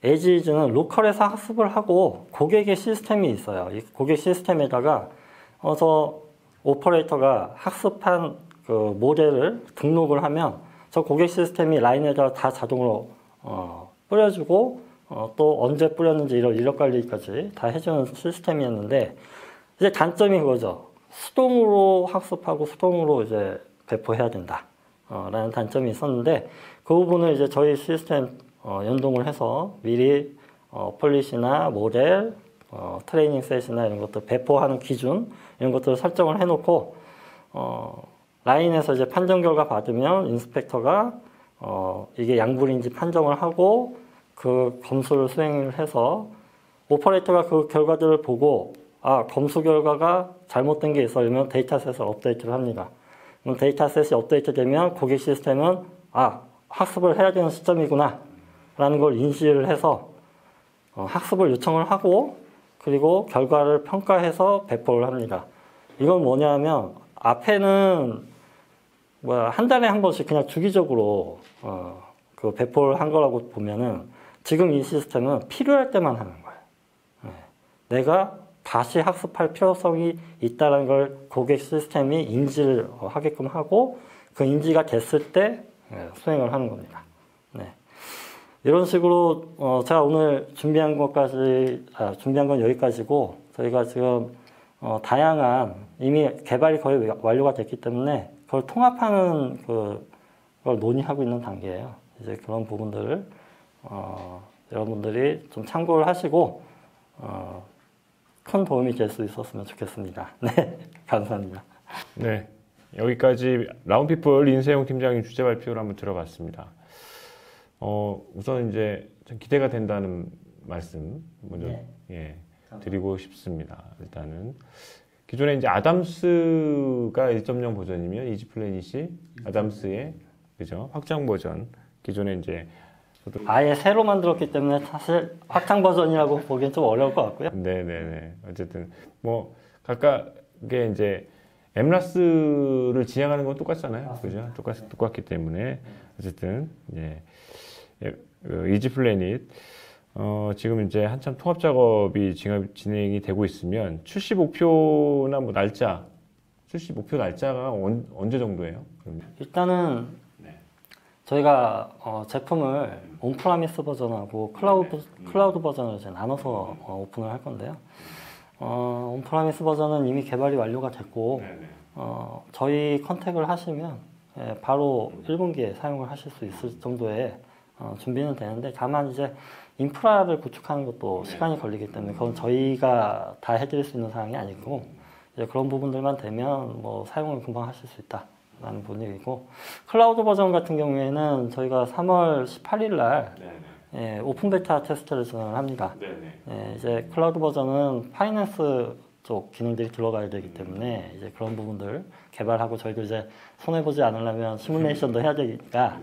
에지즈는 로컬에서 학습을 하고 고객의 시스템이 있어요. 이 고객 시스템에다가 저 오퍼레이터가 학습한 그 모델을 등록을 하면 저 고객 시스템이 라인에다가 다 자동으로 뿌려주고 또 언제 뿌렸는지 이런 이력 관리까지 다 해주는 시스템이었는데 이제 단점이 그거죠. 수동으로 학습하고 수동으로 이제 배포해야 된다. 라는 단점이 있었는데 그 부분을 이제 저희 시스템 연동을 해서 미리 폴리시나 모델, 트레이닝 셋이나 이런 것들 배포하는 기준 이런 것들을 설정을 해놓고 라인에서 이제 판정 결과 받으면 인스펙터가 이게 양불인지 판정을 하고 그 검수를 수행을 해서 오퍼레이터가 그 결과들을 보고 검수 결과가 잘못된 게 있어 그러면 데이터셋을 업데이트를 합니다. 그럼 데이터셋이 업데이트되면 고객 시스템은 학습을 해야 되는 시점이구나 라는 걸 인지를 해서 학습을 요청을 하고 그리고 결과를 평가해서 배포를 합니다. 이건 뭐냐면 앞에는 한 달에 한 번씩 그냥 주기적으로 그 배포를 한 거라고 보면은 지금 이 시스템은 필요할 때만 하는 거예요. 내가 다시 학습할 필요성이 있다는 걸 고객 시스템이 인지를 하게끔 하고 그 인지가 됐을 때 수행을 하는 겁니다. 네. 이런 식으로 제가 오늘 준비한 건 여기까지고 저희가 지금 다양한 이미 개발이 거의 완료가 됐기 때문에 그걸 통합하는 걸 논의하고 있는 단계예요. 이제 그런 부분들을 여러분들이 좀 참고를 하시고 큰 도움이 될 수 있었으면 좋겠습니다. 네, 감사합니다. 네, 여기까지 라운피플 인세용 팀장님 주제 발표를 한번 들어봤습니다. 우선 이제 좀 기대가 된다는 말씀 먼저 드리고 싶습니다. 일단은 기존에 이제 아담스가 1.0 버전이면 이지플래닛이 아담스의 그죠 확장 버전 기존에 이제 아예 새로 만들었기 때문에 사실 확장 버전이라고 보기엔 좀 어려울 것 같고요. 네네네. 어쨌든 뭐 각각의 이제 엠라스를 지향하는 건 똑같잖아요. 그죠? 똑같기 때문에 어쨌든 이지플래닛 지금 이제 한참 통합 작업이 진행이 되고 있으면 출시 목표나 뭐 출시 목표 날짜가 언제 정도예요? 그러면? 일단은 저희가 제품을 온프라미스 버전하고 클라우드 버전을 이제 나눠서 오픈을 할 건데요. 온프라미스 버전은 이미 개발이 완료가 됐고 저희 컨택을 하시면 바로 1분기에 사용을 하실 수 있을 정도의 준비는 되는데 다만 이제 인프라를 구축하는 것도 시간이 걸리기 때문에 그건 저희가 다 해드릴 수 있는 사항이 아니고 이제 그런 부분들만 되면 뭐 사용을 금방 하실 수 있다라는 분위기고 클라우드 버전 같은 경우에는 저희가 3월 18일 날 오픈 베타 테스트를 진행을 합니다. 이제 클라우드 버전은 파이낸스 쪽 기능들이 들어가야 되기 때문에 이제 그런 부분들 개발하고 저희도 이제 손해보지 않으려면 시뮬레이션도 해야 되니까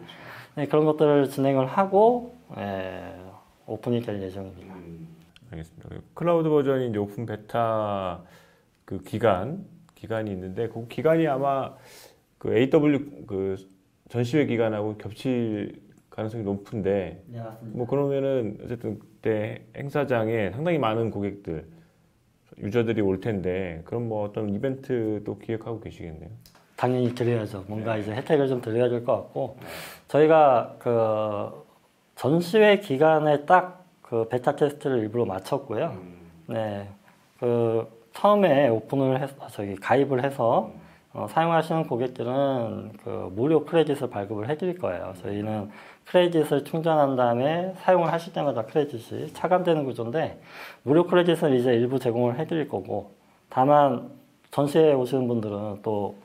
그런 것들을 진행을 하고 오픈이 될 예정입니다. 알겠습니다. 클라우드 버전이 이제 오픈 베타 그 기간이 있는데 그 기간이 아마 그 AW 그 전시회 기간하고 겹칠 가능성이 높은데 네, 맞습니다. 뭐 그러면은 어쨌든 그때 행사장에 상당히 많은 고객들 유저들이 올 텐데 그럼 뭐 어떤 이벤트도 기획하고 계시겠네요. 당연히 드려야죠. 뭔가 이제 혜택을 좀 드려야 될 것 같고 저희가 그 전시회 기간에 딱 그 베타 테스트를 일부러 마쳤고요. 네, 그 처음에 오픈을 해서 가입을 해서 사용하시는 고객들은 그 무료 크레딧을 발급을 해드릴 거예요. 저희는 크레딧을 충전한 다음에 사용을 하실 때마다 크레딧이 차감되는 구조인데 무료 크레딧은 이제 일부 제공을 해드릴 거고 다만 전시회에 오시는 분들은 또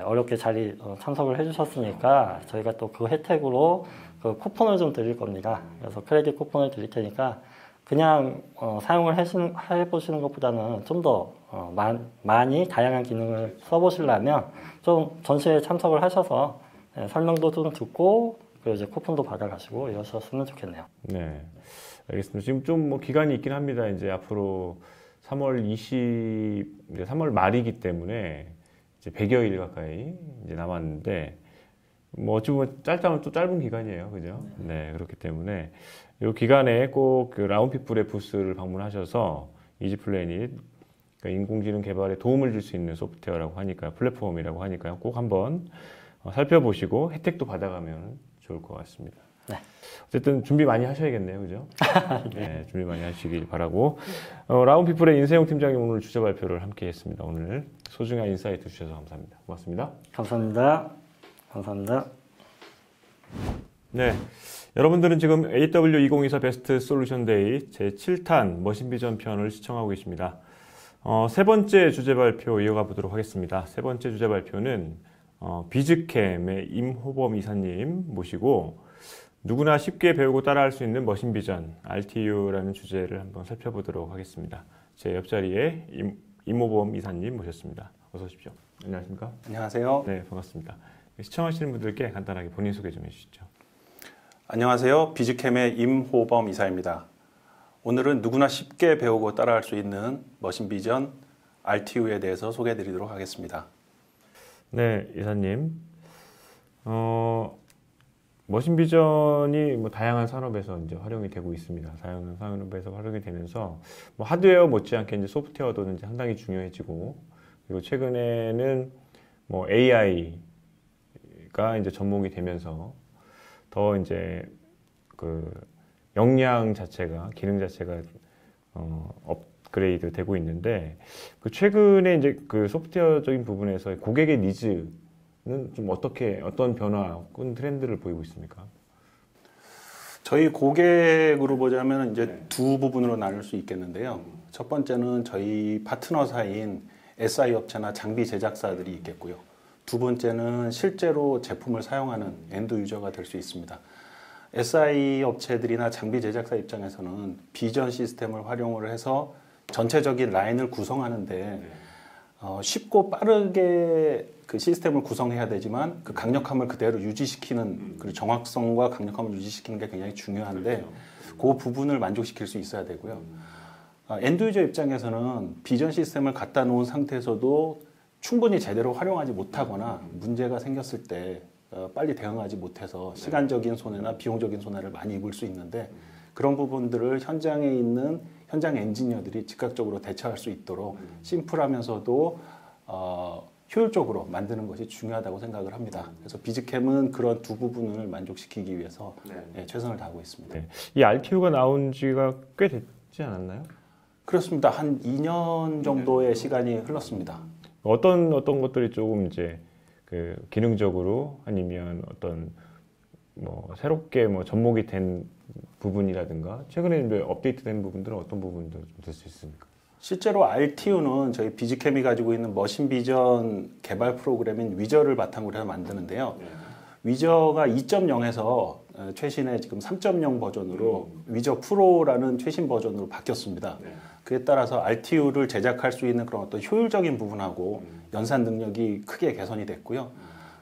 어렵게 자리 참석을 해주셨으니까 저희가 또 그 혜택으로 그 쿠폰을 좀 드릴 겁니다. 그래서 크레딧 쿠폰을 드릴 테니까 그냥 사용을 해보시는 것보다는 좀 더 많이 다양한 기능을 써보시려면 좀 전시회에 참석을 하셔서 설명도 좀 듣고 그리고 이제 쿠폰도 받아가시고 이러셨으면 좋겠네요. 네, 알겠습니다. 지금 좀 뭐 기간이 있긴 합니다. 이제 앞으로 3월 이제 3월 말이기 때문에 이제 100여일 가까이 이제 남았는데 뭐 어찌 보면 짧다면 또 짧은 기간이에요, 그죠? 네, 그렇기 때문에 이 기간에 꼭 그 라운피플의 부스를 방문하셔서 이지플래닛 그러니까 인공지능 개발에 도움을 줄 수 있는 소프트웨어라고 하니까 플랫폼이라고 하니까요. 꼭 한번 살펴보시고 혜택도 받아가면 좋을 것 같습니다. 네. 어쨌든 준비 많이 하셔야겠네요, 그죠? 네, 준비 많이 하시길 바라고 라운피플의 인세용 팀장님 오늘 주제 발표를 함께했습니다. 오늘 소중한 인사이트 주셔서 감사합니다. 고맙습니다. 감사합니다. 감사합니다. 네. 여러분들은 지금 AW2024 베스트 솔루션 데이 제7탄 머신비전 편을 시청하고 계십니다. 세 번째 주제 발표 이어가 보도록 하겠습니다. 세 번째 주제 발표는 비즈캠의 임호범 이사님 모시고 누구나 쉽게 배우고 따라할 수 있는 머신비전 RTU라는 주제를 한번 살펴보도록 하겠습니다. 제 옆자리에 임호범 이사님 모셨습니다. 어서 오십시오. 안녕하십니까? 안녕하세요. 네, 반갑습니다. 시청하시는 분들께 간단하게 본인 소개 좀 해주시죠. 안녕하세요. 비즈캠의 임호범 이사입니다. 오늘은 누구나 쉽게 배우고 따라할 수 있는 머신비전 RTU에 대해서 소개해 드리도록 하겠습니다. 네, 이사님. 머신비전이 뭐 다양한 산업에서 이제 활용이 되고 있습니다. 다양한 산업에서 활용이 되면서 뭐 하드웨어 못지않게 이제 소프트웨어도 이제 상당히 중요해지고 그리고 최근에는 뭐 AI가 이제 접목이 되면서 더 이제 그 역량 자체가 기능 자체가 업그레이드 되고 있는데 그 최근에 이제 그 소프트웨어적인 부분에서 고객의 니즈는 좀 어떤 변화 혹은 트렌드를 보이고 있습니까? 저희 고객으로 보자면 이제 두 부분으로 나눌 수 있겠는데요. 첫 번째는 저희 파트너사인 SI 업체나 장비 제작사들이 있겠고요. 두 번째는 실제로 제품을 사용하는 엔드 유저가 될 수 있습니다. SI 업체들이나 장비 제작사 입장에서는 비전 시스템을 활용을 해서 전체적인 라인을 구성하는데 쉽고 빠르게 그 시스템을 구성해야 되지만 그 강력함을 그대로 유지시키는 그 정확성과 강력함을 유지시키는 게 굉장히 중요한데 그 부분을 만족시킬 수 있어야 되고요. 엔드 유저 입장에서는 비전 시스템을 갖다 놓은 상태에서도 충분히 제대로 활용하지 못하거나 문제가 생겼을 때 빨리 대응하지 못해서 시간적인 손해나 비용적인 손해를 많이 입을 수 있는데 그런 부분들을 현장에 있는 현장 엔지니어들이 즉각적으로 대처할 수 있도록 심플하면서도 효율적으로 만드는 것이 중요하다고 생각을 합니다. 그래서 비즈캠은 그런 두 부분을 만족시키기 위해서 최선을 다하고 있습니다. 네. 이 RTU가 나온 지가 꽤 됐지 않았나요? 그렇습니다. 한 2년 정도의 시간이 흘렀습니다. 어떤 것들이 조금 이제 그 기능적으로 아니면 어떤 뭐 새롭게 뭐 접목이 된 부분이라든가 최근에 이제 업데이트된 부분들은 어떤 부분도 좀 될 수 있습니까? 실제로 RTU는 저희 비즈캠이 가지고 있는 머신비전 개발 프로그램인 위저를 바탕으로 해서 만드는데요. 위저가 2.0에서 최신의 지금 3.0 버전으로 위저 프로라는 최신 버전으로 바뀌었습니다. 그에 따라서 RTU를 제작할 수 있는 그런 어떤 효율적인 부분하고 연산 능력이 크게 개선이 됐고요.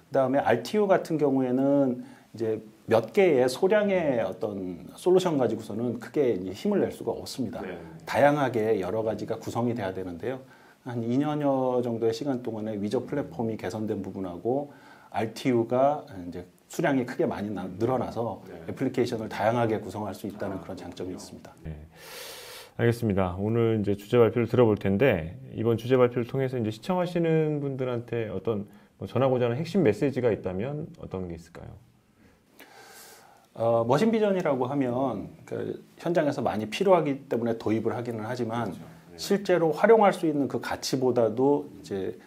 그다음에 RTU 같은 경우에는 이제 몇 개의 소량의 어떤 솔루션 가지고서는 크게 이제 힘을 낼 수가 없습니다. 다양하게 여러 가지가 구성이 돼야 되는데요. 한 2년여 정도의 시간 동안에 위저 플랫폼이 개선된 부분하고 RTU가 이제 수량이 크게 많이 늘어나서 애플리케이션을 다양하게 구성할 수 있다는 그런 장점이 있습니다. 네. 알겠습니다. 오늘 이제 주제 발표를 들어볼 텐데 이번 주제 발표를 통해서 이제 시청하시는 분들한테 어떤 뭐 전하고자 하는 핵심 메시지가 있다면 어떤 게 있을까요? 머신비전이라고 하면 그 현장에서 많이 필요하기 때문에 도입을 하기는 하지만 실제로 활용할 수 있는 그 가치보다도 이제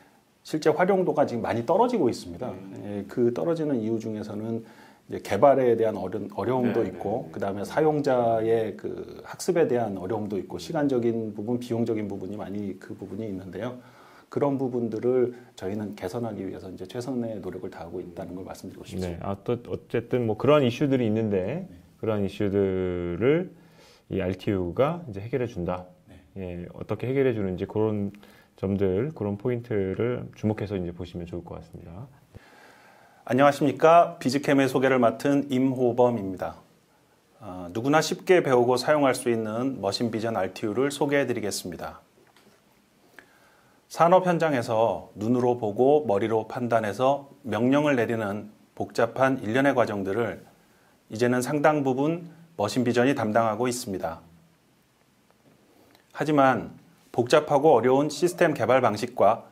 실제 활용도가 지금 많이 떨어지고 있습니다. 예, 그 떨어지는 이유 중에서는 이제 개발에 대한 어려움도 있고, 그 다음에 사용자의 그 학습에 대한 어려움도 있고, 시간적인 부분, 비용적인 부분이 많이 그 부분이 있는데요. 그런 부분들을 저희는 개선하기 위해서 이제 최선의 노력을 다하고 있다는 걸 말씀드리고 싶습니다. 네, 또 어쨌든 뭐 그런 이슈들이 있는데 그런 이슈들을 이 RTU가 이제 해결해 준다. 예, 어떻게 해결해 주는지 그런 점들, 그런 포인트를 주목해서 이제 보시면 좋을 것 같습니다. 안녕하십니까. 비즈캠의 소개를 맡은 임호범입니다. 누구나 쉽게 배우고 사용할 수 있는 머신 비전 RTU를 소개해 드리겠습니다. 산업 현장에서 눈으로 보고 머리로 판단해서 명령을 내리는 복잡한 일련의 과정들을 이제는 상당 부분 머신 비전이 담당하고 있습니다. 하지만 복잡하고 어려운 시스템 개발 방식과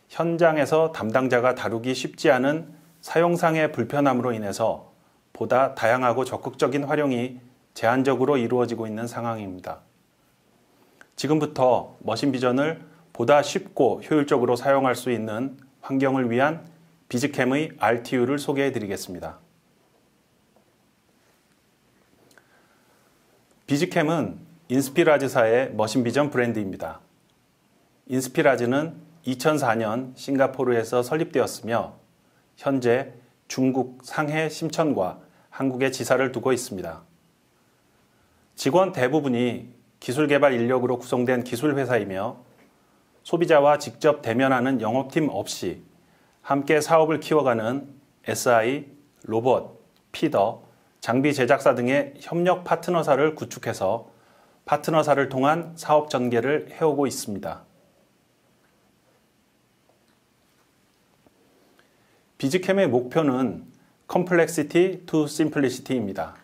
현장에서 담당자가 다루기 쉽지 않은 사용상의 불편함으로 인해서 보다 다양하고 적극적인 활용이 제한적으로 이루어지고 있는 상황입니다. 지금부터 머신 비전을 보다 쉽고 효율적으로 사용할 수 있는 환경을 위한 비즈캠의 RTU를 소개해 드리겠습니다. 비즈캠은 인스피라즈사의 머신 비전 브랜드입니다. 인스피라즈는 2004년 싱가포르에서 설립되었으며 현재 중국 상해 심천과 한국에 지사를 두고 있습니다. 직원 대부분이 기술 개발 인력으로 구성된 기술 회사이며 소비자와 직접 대면하는 영업팀 없이 함께 사업을 키워가는 SI, 로봇, 피더, 장비 제작사 등의 협력 파트너사를 구축해서 파트너사를 통한 사업 전개를 해오고 있습니다. 비즈캠의 목표는 Complexity to Simplicity입니다.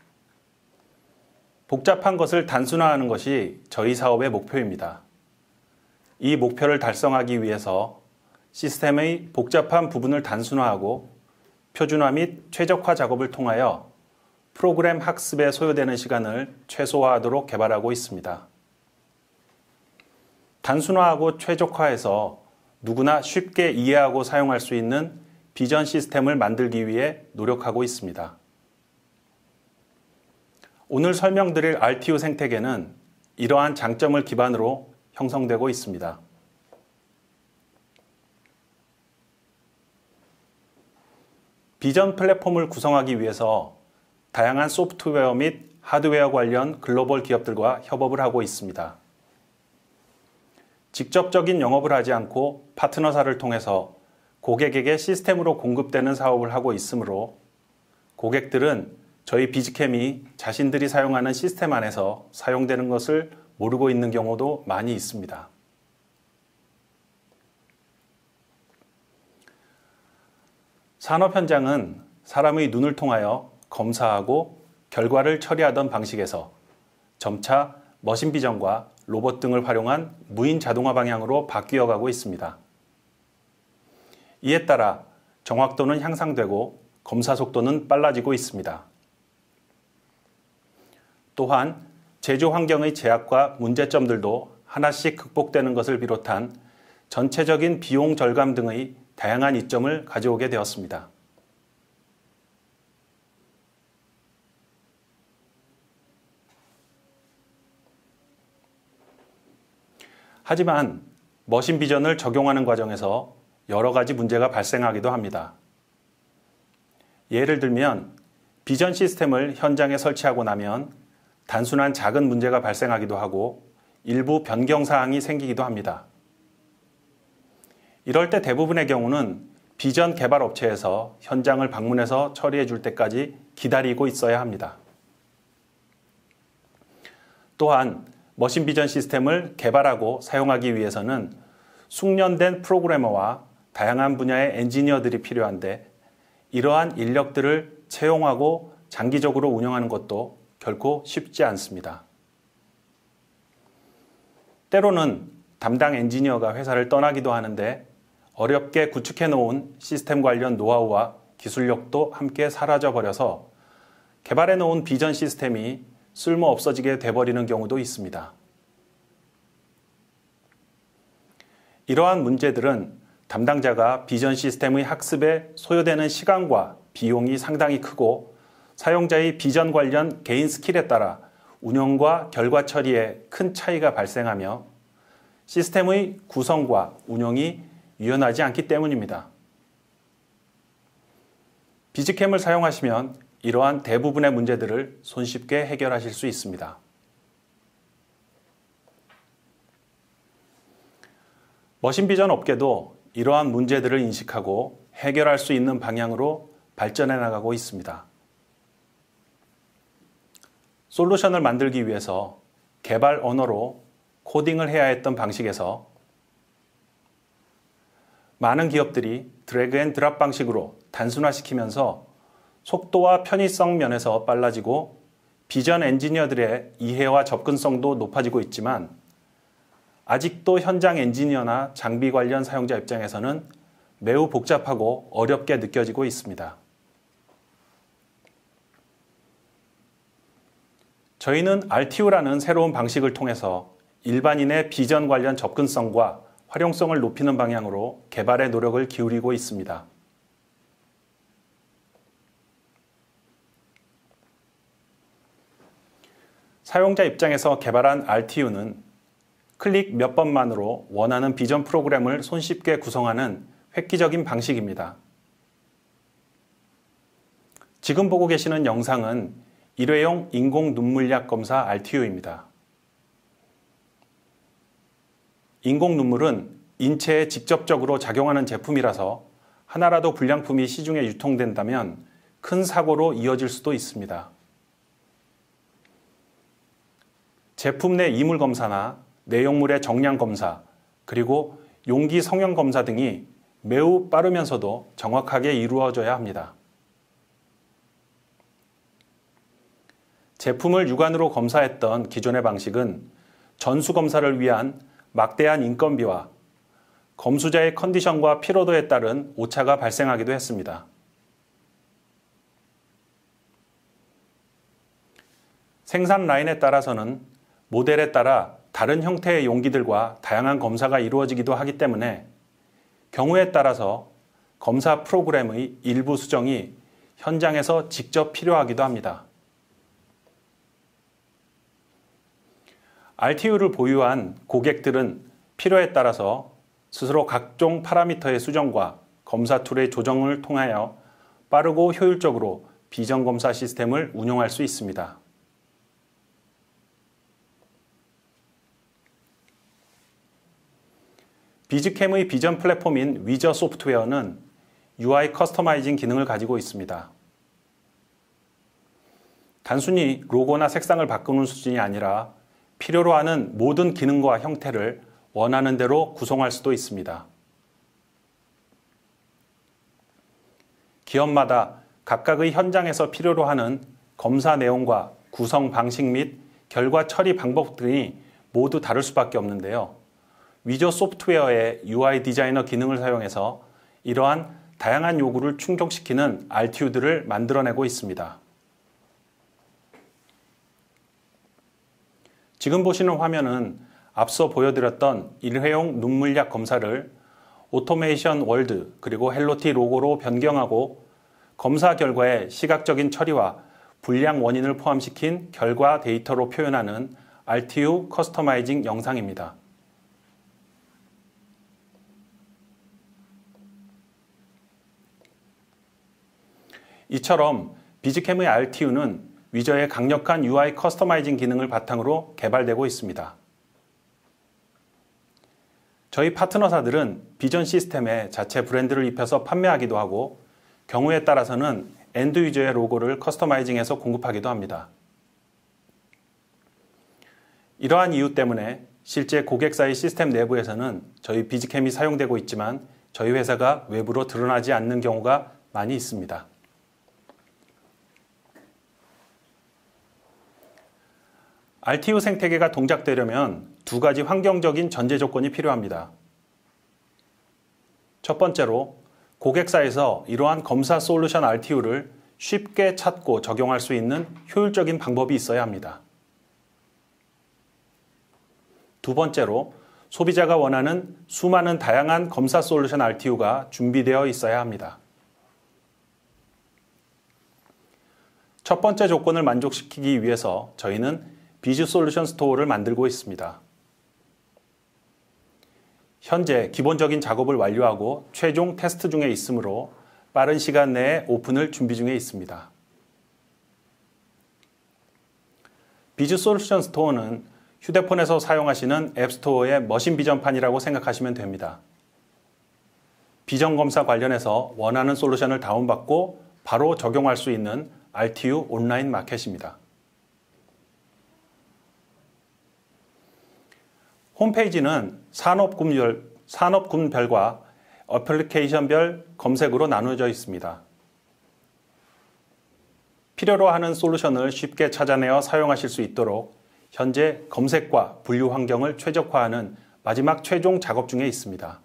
복잡한 것을 단순화하는 것이 저희 사업의 목표입니다. 이 목표를 달성하기 위해서 시스템의 복잡한 부분을 단순화하고 표준화 및 최적화 작업을 통하여 프로그램 학습에 소요되는 시간을 최소화하도록 개발하고 있습니다. 단순화하고 최적화해서 누구나 쉽게 이해하고 사용할 수 있는 비전 시스템을 만들기 위해 노력하고 있습니다. 오늘 설명드릴 RTU 생태계는 이러한 장점을 기반으로 형성되고 있습니다. 비전 플랫폼을 구성하기 위해서 다양한 소프트웨어 및 하드웨어 관련 글로벌 기업들과 협업을 하고 있습니다. 직접적인 영업을 하지 않고 파트너사를 통해서 고객에게 시스템으로 공급되는 사업을 하고 있으므로 고객들은 저희 비즈캠이 자신들이 사용하는 시스템 안에서 사용되는 것을 모르고 있는 경우도 많이 있습니다. 산업 현장은 사람의 눈을 통하여 검사하고 결과를 처리하던 방식에서 점차 머신 비전과 로봇 등을 활용한 무인 자동화 방향으로 바뀌어 가고 있습니다. 이에 따라 정확도는 향상되고 검사 속도는 빨라지고 있습니다. 또한 제조 환경의 제약과 문제점들도 하나씩 극복되는 것을 비롯한 전체적인 비용 절감 등의 다양한 이점을 가져오게 되었습니다. 하지만 머신 비전을 적용하는 과정에서 여러 가지 문제가 발생하기도 합니다. 예를 들면 비전 시스템을 현장에 설치하고 나면 단순한 작은 문제가 발생하기도 하고 일부 변경 사항이 생기기도 합니다. 이럴 때 대부분의 경우는 비전 개발 업체에서 현장을 방문해서 처리해 줄 때까지 기다리고 있어야 합니다. 또한 머신 비전 시스템을 개발하고 사용하기 위해서는 숙련된 프로그래머와 다양한 분야의 엔지니어들이 필요한데 이러한 인력들을 채용하고 장기적으로 운영하는 것도 결코 쉽지 않습니다. 때로는 담당 엔지니어가 회사를 떠나기도 하는데 어렵게 구축해 놓은 시스템 관련 노하우와 기술력도 함께 사라져 버려서 개발해 놓은 비전 시스템이 쓸모 없어지게 돼버리는 경우도 있습니다. 이러한 문제들은 담당자가 비전 시스템의 학습에 소요되는 시간과 비용이 상당히 크고 사용자의 비전 관련 개인 스킬에 따라 운영과 결과 처리에 큰 차이가 발생하며 시스템의 구성과 운영이 유연하지 않기 때문입니다. 비즈캠을 사용하시면 이러한 대부분의 문제들을 손쉽게 해결하실 수 있습니다. 머신비전 업계도 이러한 문제들을 인식하고 해결할 수 있는 방향으로 발전해 나가고 있습니다. 솔루션을 만들기 위해서 개발 언어로 코딩을 해야 했던 방식에서 많은 기업들이 드래그 앤 드랍 방식으로 단순화시키면서 속도와 편의성 면에서 빨라지고 비전 엔지니어들의 이해와 접근성도 높아지고 있지만 아직도 현장 엔지니어나 장비 관련 사용자 입장에서는 매우 복잡하고 어렵게 느껴지고 있습니다. 저희는 RTU라는 새로운 방식을 통해서 일반인의 비전 관련 접근성과 활용성을 높이는 방향으로 개발의 노력을 기울이고 있습니다. 사용자 입장에서 개발한 RTU는 클릭 몇 번만으로 원하는 비전 프로그램을 손쉽게 구성하는 획기적인 방식입니다. 지금 보고 계시는 영상은 일회용 인공 눈물약 검사 RTU입니다. 인공 눈물은 인체에 직접적으로 작용하는 제품이라서 하나라도 불량품이 시중에 유통된다면 큰 사고로 이어질 수도 있습니다. 제품 내 이물 검사나 내용물의 정량 검사, 그리고 용기 성형 검사 등이 매우 빠르면서도 정확하게 이루어져야 합니다. 제품을 육안으로 검사했던 기존의 방식은 전수 검사를 위한 막대한 인건비와 검수자의 컨디션과 피로도에 따른 오차가 발생하기도 했습니다. 생산 라인에 따라서는 모델에 따라 다른 형태의 용기들과 다양한 검사가 이루어지기도 하기 때문에 경우에 따라서 검사 프로그램의 일부 수정이 현장에서 직접 필요하기도 합니다. RTU를 보유한 고객들은 필요에 따라서 스스로 각종 파라미터의 수정과 검사 툴의 조정을 통하여 빠르고 효율적으로 비전 검사 시스템을 운영할 수 있습니다. 비즈캠의 비전 플랫폼인 위저 소프트웨어는 UI 커스터마이징 기능을 가지고 있습니다. 단순히 로고나 색상을 바꾸는 수준이 아니라 필요로 하는 모든 기능과 형태를 원하는 대로 구성할 수도 있습니다. 기업마다 각각의 현장에서 필요로 하는 검사 내용과 구성 방식 및 결과 처리 방법 등이 모두 다를 수밖에 없는데요. 위저 소프트웨어의 UI 디자이너 기능을 사용해서 이러한 다양한 요구를 충족시키는 RTU들을 만들어내고 있습니다. 지금 보시는 화면은 앞서 보여드렸던 일회용 눈물약 검사를 오토메이션 월드 그리고 헬로티 로고로 변경하고 검사 결과의 시각적인 처리와 불량 원인을 포함시킨 결과 데이터로 표현하는 RTU 커스터마이징 영상입니다. 이처럼 비즈캠의 RTU는 위저의 강력한 UI 커스터마이징 기능을 바탕으로 개발되고 있습니다. 저희 파트너사들은 비전 시스템에 자체 브랜드를 입혀서 판매하기도 하고 경우에 따라서는 엔드 유저의 로고를 커스터마이징해서 공급하기도 합니다. 이러한 이유 때문에 실제 고객사의 시스템 내부에서는 저희 비즈캠이 사용되고 있지만 저희 회사가 외부로 드러나지 않는 경우가 많이 있습니다. RTU 생태계가 동작되려면 두 가지 환경적인 전제 조건이 필요합니다. 첫 번째로 고객사에서 이러한 검사 솔루션 RTU를 쉽게 찾고 적용할 수 있는 효율적인 방법이 있어야 합니다. 두 번째로 소비자가 원하는 수많은 다양한 검사 솔루션 RTU가 준비되어 있어야 합니다. 첫 번째 조건을 만족시키기 위해서 저희는 비즈 솔루션 스토어를 만들고 있습니다. 현재 기본적인 작업을 완료하고 최종 테스트 중에 있으므로 빠른 시간 내에 오픈을 준비 중에 있습니다. 비즈 솔루션 스토어는 휴대폰에서 사용하시는 앱스토어의 머신 비전판이라고 생각하시면 됩니다. 비전 검사 관련해서 원하는 솔루션을 다운받고 바로 적용할 수 있는 RTU 온라인 마켓입니다. 홈페이지는 산업군별과 애플리케이션별 검색으로 나누어져 있습니다. 필요로 하는 솔루션을 쉽게 찾아내어 사용하실 수 있도록 현재 검색과 분류 환경을 최적화하는 마지막 최종 작업 중에 있습니다.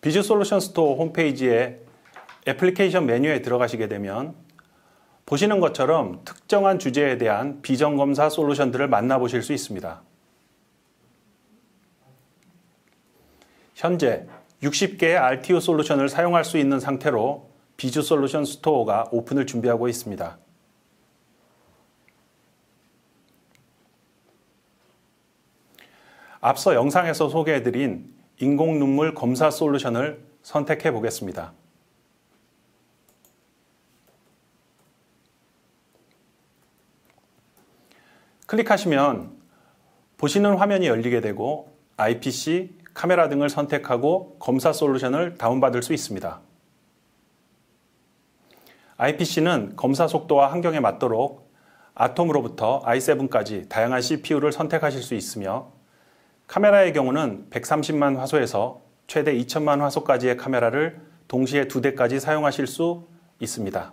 비즈 솔루션 스토어 홈페이지의 애플리케이션 메뉴에 들어가시게 되면 보시는 것처럼 특정한 주제에 대한 비전 검사 솔루션들을 만나보실 수 있습니다. 현재 60개의 RTU 솔루션을 사용할 수 있는 상태로 비즈 솔루션 스토어가 오픈을 준비하고 있습니다. 앞서 영상에서 소개해드린 인공눈물 검사 솔루션을 선택해 보겠습니다. 클릭하시면 보시는 화면이 열리게 되고 IPC, 카메라 등을 선택하고 검사 솔루션을 다운받을 수 있습니다. IPC는 검사 속도와 환경에 맞도록 아톰으로부터 i7까지 다양한 CPU를 선택하실 수 있으며 카메라의 경우는 130만 화소에서 최대 2000만 화소까지의 카메라를 동시에 2대까지 사용하실 수 있습니다.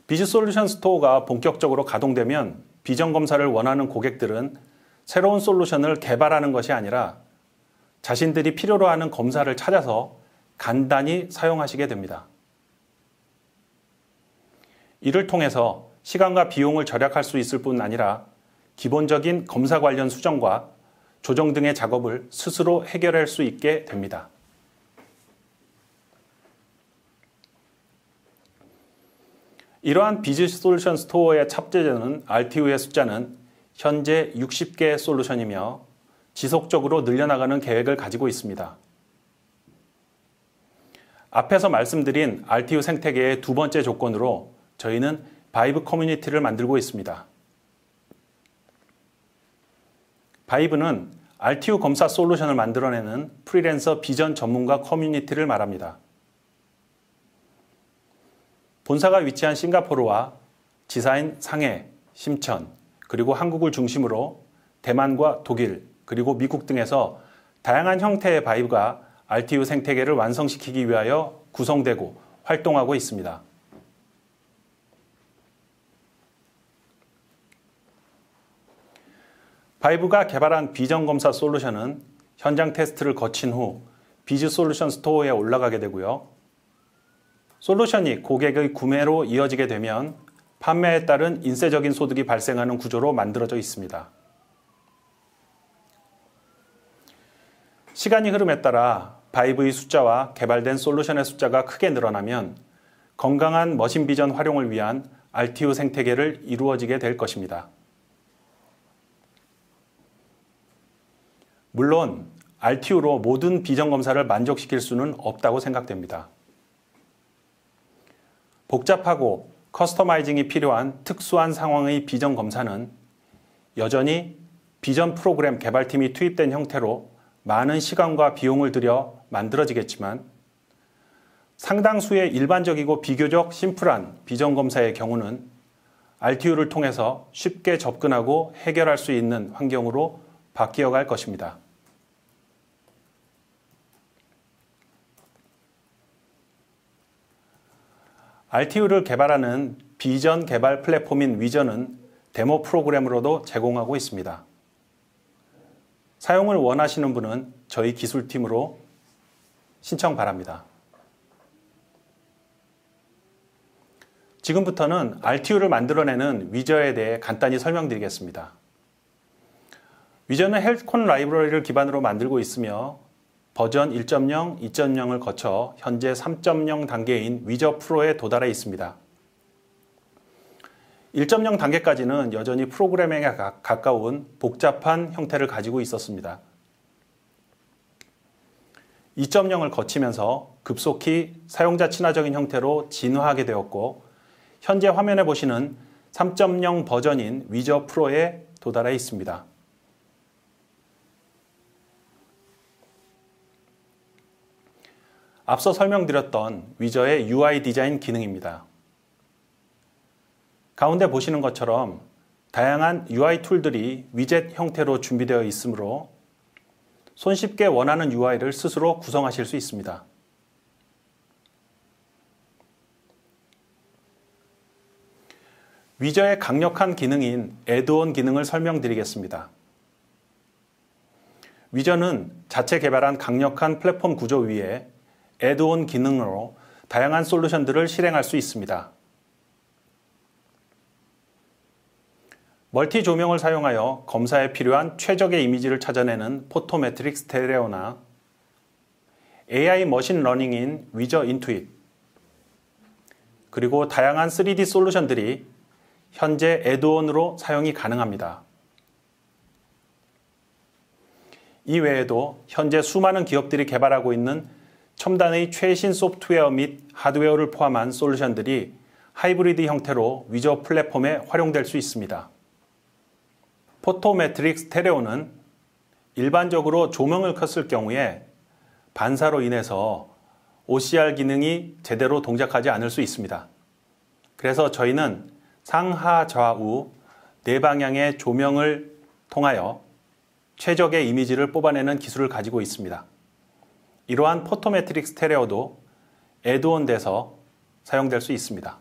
비즈 솔루션 스토어가 본격적으로 가동되면 비전 검사를 원하는 고객들은 새로운 솔루션을 개발하는 것이 아니라 자신들이 필요로 하는 검사를 찾아서 간단히 사용하시게 됩니다. 이를 통해서 시간과 비용을 절약할 수 있을 뿐 아니라 기본적인 검사 관련 수정과 조정 등의 작업을 스스로 해결할 수 있게 됩니다. 이러한 비즈 솔루션 스토어에 탑재되는 RTU의 숫자는 현재 60개 솔루션이며 지속적으로 늘려나가는 계획을 가지고 있습니다. 앞에서 말씀드린 RTU 생태계의 두 번째 조건으로 저희는 바이브 커뮤니티를 만들고 있습니다. 바이브는 RTU 검사 솔루션을 만들어내는 프리랜서 비전 전문가 커뮤니티를 말합니다. 본사가 위치한 싱가포르와 지사인 상해, 심천, 그리고 한국을 중심으로 대만과 독일, 그리고 미국 등에서 다양한 형태의 바이브가 RTU 생태계를 완성시키기 위하여 구성되고 활동하고 있습니다. 바이브가 개발한 비전 검사 솔루션은 현장 테스트를 거친 후 비즈 솔루션 스토어에 올라가게 되고요. 솔루션이 고객의 구매로 이어지게 되면 판매에 따른 인쇄적인 소득이 발생하는 구조로 만들어져 있습니다. 시간이 흐름에 따라 바이브의 숫자와 개발된 솔루션의 숫자가 크게 늘어나면 건강한 머신 비전 활용을 위한 RTU 생태계를 이루어지게 될 것입니다. 물론 RTU로 모든 비전 검사를 만족시킬 수는 없다고 생각됩니다. 복잡하고 커스터마이징이 필요한 특수한 상황의 비전 검사는 여전히 비전 프로그램 개발팀이 투입된 형태로 많은 시간과 비용을 들여 만들어지겠지만 상당수의 일반적이고 비교적 심플한 비전 검사의 경우는 RTU를 통해서 쉽게 접근하고 해결할 수 있는 환경으로 바뀌어갈 것입니다. RTU를 개발하는 비전 개발 플랫폼인 위전은 데모 프로그램으로도 제공하고 있습니다. 사용을 원하시는 분은 저희 기술팀으로 신청 바랍니다. 지금부터는 RTU를 만들어내는 위저에 대해 간단히 설명드리겠습니다. 위저는 헬콘 라이브러리를 기반으로 만들고 있으며 버전 1.0, 2.0을 거쳐 현재 3.0 단계인 위저 프로에 도달해 있습니다. 1.0 단계까지는 여전히 프로그래밍에 가까운 복잡한 형태를 가지고 있었습니다. 2.0을 거치면서 급속히 사용자 친화적인 형태로 진화하게 되었고 현재 화면에 보시는 3.0 버전인 위저 프로에 도달해 있습니다. 앞서 설명드렸던 위저의 UI 디자인 기능입니다. 가운데 보시는 것처럼 다양한 UI 툴들이 위젯 형태로 준비되어 있으므로 손쉽게 원하는 UI를 스스로 구성하실 수 있습니다. 위저의 강력한 기능인 애드온 기능을 설명드리겠습니다. 위저는 자체 개발한 강력한 플랫폼 구조 위에 애드온 기능으로 다양한 솔루션들을 실행할 수 있습니다. 멀티 조명을 사용하여 검사에 필요한 최적의 이미지를 찾아내는 포토메트릭 스테레오나 AI 머신 러닝인 위저 인투잇, 그리고 다양한 3D 솔루션들이 현재 애드온으로 사용이 가능합니다. 이 외에도 현재 수많은 기업들이 개발하고 있는 첨단의 최신 소프트웨어 및 하드웨어를 포함한 솔루션들이 하이브리드 형태로 위저 플랫폼에 활용될 수 있습니다. 포토메트릭 스테레오는 일반적으로 조명을 켰을 경우에 반사로 인해서 OCR 기능이 제대로 동작하지 않을 수 있습니다. 그래서 저희는 상하 좌우 네 방향의 조명을 통하여 최적의 이미지를 뽑아내는 기술을 가지고 있습니다. 이러한 포토메트릭 스테레오도 애드온 돼서 사용될 수 있습니다.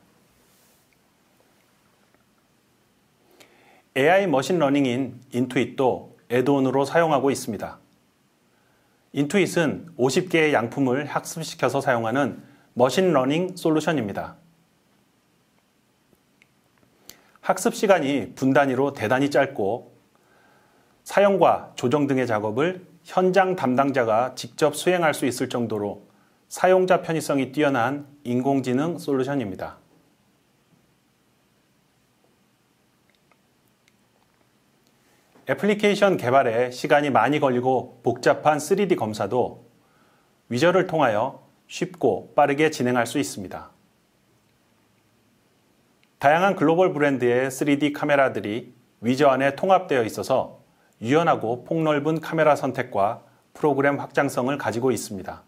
AI 머신러닝인 인투잇도 애드온으로 사용하고 있습니다. 인투잇은 50개의 양품을 학습시켜서 사용하는 머신러닝 솔루션입니다. 학습 시간이 분 단위로 대단히 짧고 사용과 조정 등의 작업을 현장 담당자가 직접 수행할 수 있을 정도로 사용자 편의성이 뛰어난 인공지능 솔루션입니다. 애플리케이션 개발에 시간이 많이 걸리고 복잡한 3D 검사도 위저를 통하여 쉽고 빠르게 진행할 수 있습니다. 다양한 글로벌 브랜드의 3D 카메라들이 위저 안에 통합되어 있어서 유연하고 폭넓은 카메라 선택과 프로그램 확장성을 가지고 있습니다.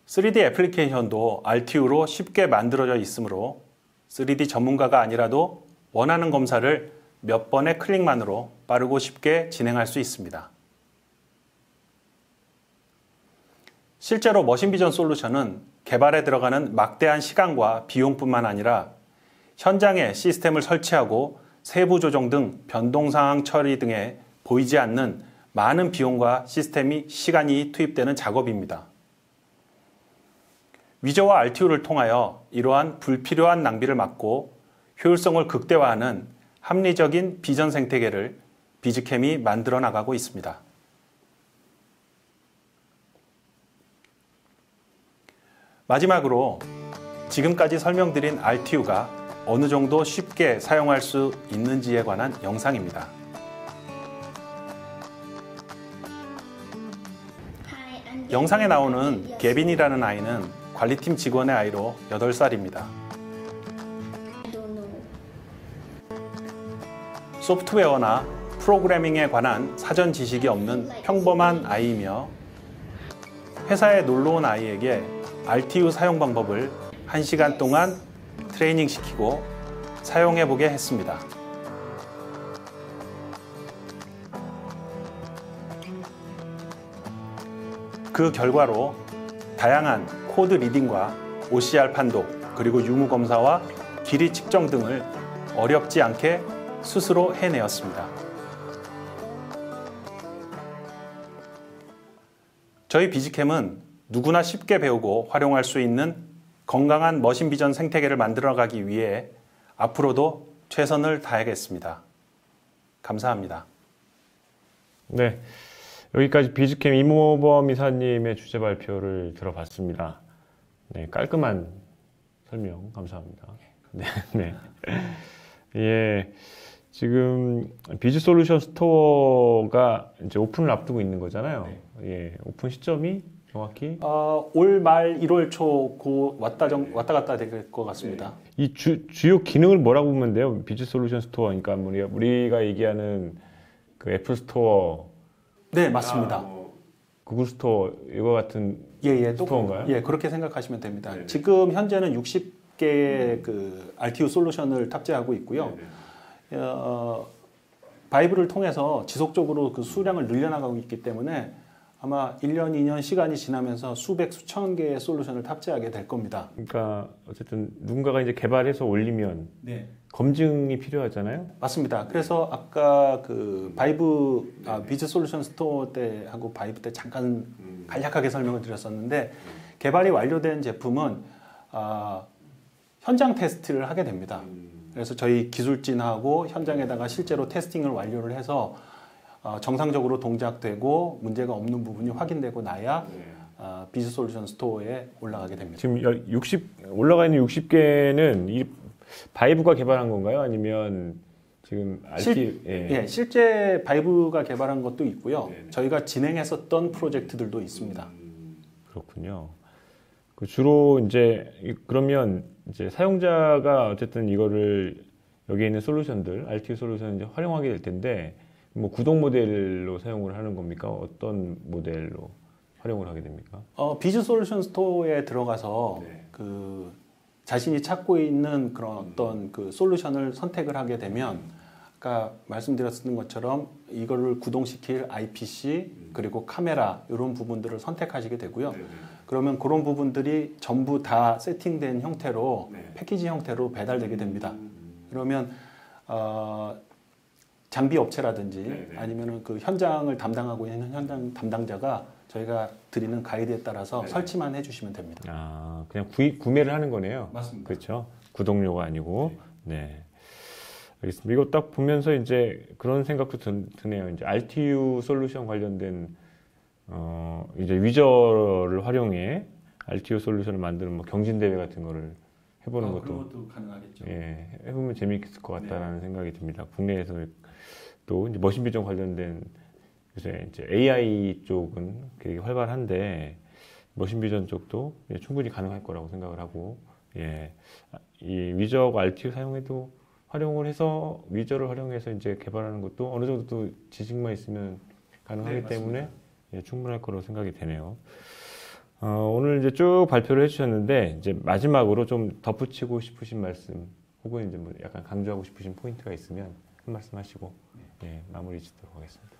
(3D) 애플리케이션도 RTU로 쉽게 만들어져 있으므로 3D 전문가가 아니라도 원하는 검사를 몇 번의 클릭만으로 빠르고 쉽게 진행할 수 있습니다. 실제로 머신비전 솔루션은 개발에 들어가는 막대한 시간과 비용뿐만 아니라 현장에 시스템을 설치하고 세부 조정 등 변동 상황 처리 등에 보이지 않는 많은 비용과 시간이 투입되는 작업입니다. 위저와 RTU를 통하여 이러한 불필요한 낭비를 막고 효율성을 극대화하는 합리적인 비전 생태계를 비즈캠이 만들어 나가고 있습니다. 마지막으로 지금까지 설명드린 RTU가 어느 정도 쉽게 사용할 수 있는지에 관한 영상입니다. 영상에 나오는 게빈이라는 아이는 관리팀 직원의 아이로 8살입니다. 소프트웨어나 프로그래밍에 관한 사전 지식이 없는 평범한 아이이며 회사에 놀러온 아이에게 RTU 사용 방법을 1시간 동안 트레이닝 시키고 사용해보게 했습니다. 그 결과로 다양한 코드 리딩과 OCR 판독, 그리고 유무 검사와 길이 측정 등을 어렵지 않게 스스로 해내었습니다. 저희 비즈캠은 누구나 쉽게 배우고 활용할 수 있는 건강한 머신 비전 생태계를 만들어가기 위해 앞으로도 최선을 다하겠습니다. 감사합니다. 네, 여기까지 비즈캠 이모범 이사님의 주제 발표를 들어봤습니다. 네, 깔끔한 설명 감사합니다. 네, 네. 예, 지금 비즈솔루션 스토어가 이제 오픈을 앞두고 있는 거잖아요. 예, 오픈 시점이 정확히 올 말 1월 초 왔다 갔다 될 것 같습니다. 이 주요 기능을 뭐라고 보면 돼요? 비즈솔루션 스토어, 그러니까 우리가 얘기하는 그 애플 스토어, 네, 맞습니다. 구글 스토어 이거 같은 스토어인가요? 예, 그렇게 생각하시면 됩니다. 지금 현재는 60개 그 RTU 솔루션을 탑재하고 있고요. 바이브를 통해서 지속적으로 그 수량을 늘려나가고 있기 때문에 아마 1년, 2년 시간이 지나면서 수백, 수천 개의 솔루션을 탑재하게 될 겁니다. 그러니까 어쨌든 누군가가 이제 개발해서 올리면 네. 검증이 필요하잖아요. 맞습니다. 그래서 아까 그 바이브 비즈 솔루션 스토어 때 하고 바이브 때 잠깐 간략하게 설명을 드렸었는데 개발이 완료된 제품은 현장 테스트를 하게 됩니다. 그래서 저희 기술진하고 현장에다가 실제로 테스팅을 완료를 해서 정상적으로 동작되고 문제가 없는 부분이 확인되고 나야 비즈 솔루션 스토어에 올라가게 됩니다. 지금 올라가 있는 60개는 이 바이브가 개발한 건가요? 아니면 지금 실제 바이브가 개발한 것도 있고요. 저희가 진행했었던 프로젝트들도 있습니다. 그렇군요. 주로 이제 그러면 이제 사용자가 어쨌든 이거를 여기에 있는 솔루션들, RTU 솔루션을 이제 활용하게 될 텐데 뭐 구독 모델로 사용을 하는 겁니까? 어떤 모델로 활용을 하게 됩니까? 비즈 솔루션 스토어에 들어가서 그 자신이 찾고 있는 그런 어떤 그 솔루션을 선택을 하게 되면 아까 말씀드렸던 것처럼 이거를 구동시킬 IPC 그리고 카메라 이런 부분들을 선택하시게 되고요. 그러면 그런 부분들이 전부 다 세팅된 형태로 패키지 형태로 배달되게 됩니다. 그러면 장비 업체라든지 아니면은 그 현장을 담당하고 있는 현장 담당자가 저희가 드리는 가이드에 따라서 설치만 해주시면 됩니다. 그냥 구매를 하는 거네요. 맞습니다. 그렇죠. 구독료가 아니고. 네. 알겠습니다. 이거 딱 보면서 이제 그런 생각도 드네요. 이제 RTU 솔루션 관련된 이제 위저를 활용해 RTU 솔루션을 만드는 뭐 경진 대회 같은 거를 해보는 그것도 가능하겠죠. 예, 해보면 재미있을 것 같다라는 생각이 듭니다. 국내에서 또 이제 머신 비전 관련된 요새 이제 AI 쪽은 되게 활발한데 머신 비전 쪽도 충분히 가능할 거라고 생각을 하고, 예, 이 위저하고 RTU 사용해도 활용을 해서 위저를 활용해서 이제 개발하는 것도 어느 정도 또 지식만 있으면 가능하기 때문에 예, 충분할 거라고 생각이 되네요. 오늘 이제 쭉 발표를 해주셨는데 이제 마지막으로 좀 덧붙이고 싶으신 말씀 혹은 이제 뭐 약간 강조하고 싶으신 포인트가 있으면 한 말씀 하시고 예, 마무리 짓도록 하겠습니다.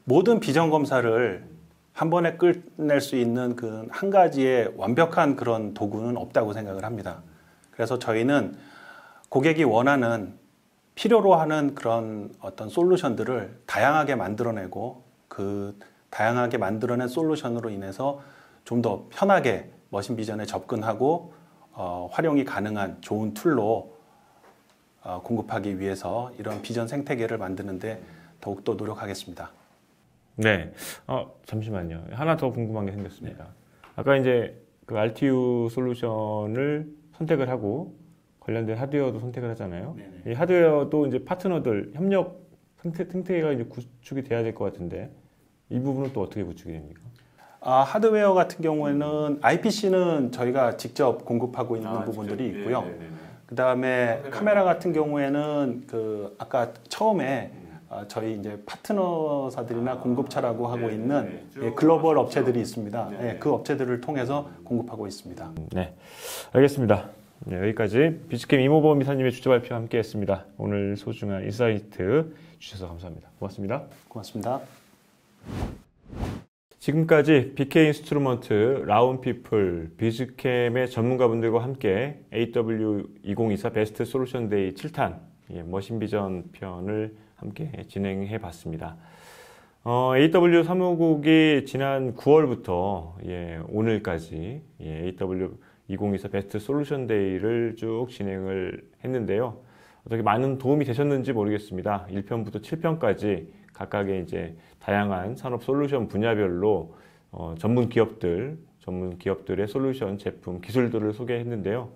모든 비전 검사를 한 번에 끝낼 수 있는 그 한 가지의 완벽한 그런 도구는 없다고 생각을 합니다. 그래서 저희는 고객이 원하는 필요로 하는 그런 어떤 솔루션들을 다양하게 만들어내고 그 다양하게 만들어낸 솔루션으로 인해서 좀 더 편하게 머신 비전에 접근하고 활용이 가능한 좋은 툴로 공급하기 위해서 이런 비전 생태계를 만드는데 더욱더 노력하겠습니다. 네, 잠시만요. 하나 더 궁금한 게 생겼습니다. 아까 이제 그 RTU 솔루션을 선택을 하고 관련된 하드웨어도 선택을 하잖아요. 이 하드웨어도 이제 파트너들 협력 생태계가 이제 구축이 돼야 될 것 같은데 이 부분은 또 어떻게 구축이 됩니까? 하드웨어 같은 경우에는 IPC는 저희가 직접 공급하고 있는 부분들이 있고요. 그 다음에 카메라 같은 경우에는 그 아까 처음에 저희 이제 파트너사들이나 공급처라고 하고 있는 글로벌 업체들이 있습니다. 그 업체들을 통해서 공급하고 있습니다. 네, 알겠습니다. 네, 여기까지 비즈캠 이모범 이사님의 주제 발표와 함께했습니다. 오늘 소중한 인사이트 주셔서 감사합니다. 고맙습니다. 고맙습니다. 지금까지 BK 인스트루먼트, 라운피플, 비즈캠의 전문가분들과 함께 AW2024 베스트 솔루션 데이 7탄 머신 비전 편을 함께 진행해 봤습니다. AW 사무국이 지난 9월부터 오늘까지 AW 2024 베스트 솔루션 데이를 쭉 진행을 했는데요. 어떻게 많은 도움이 되셨는지 모르겠습니다. 1편부터 7편까지 각각의 이제 다양한 산업 솔루션 분야별로 전문 기업들의 솔루션, 제품, 기술들을 소개했는데요.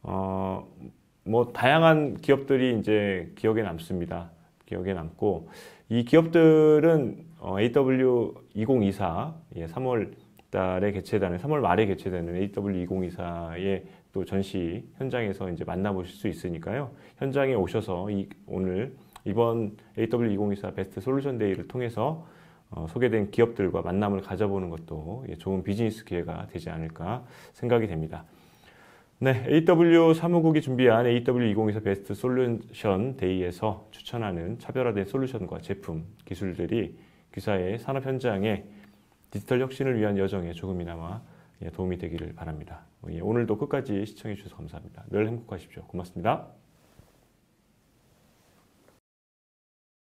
뭐 다양한 기업들이 이제 기억에 남습니다. 기억에 남고 이 기업들은 AW 2024 3월 달에 개최되는 3월 말에 개최되는 AW 2024의 또 전시 현장에서 이제 만나보실 수 있으니까요. 현장에 오셔서 이번 AW 2024 베스트 솔루션 데이를 통해서 소개된 기업들과 만남을 가져보는 것도 좋은 비즈니스 기회가 되지 않을까 생각이 됩니다. 네, AW 사무국이 준비한 AW 2024 베스트 솔루션 데이에서 추천하는 차별화된 솔루션과 제품, 기술들이 귀사의 산업 현장에 디지털 혁신을 위한 여정에 조금이나마 도움이 되기를 바랍니다. 오늘도 끝까지 시청해 주셔서 감사합니다. 늘 행복하십시오. 고맙습니다.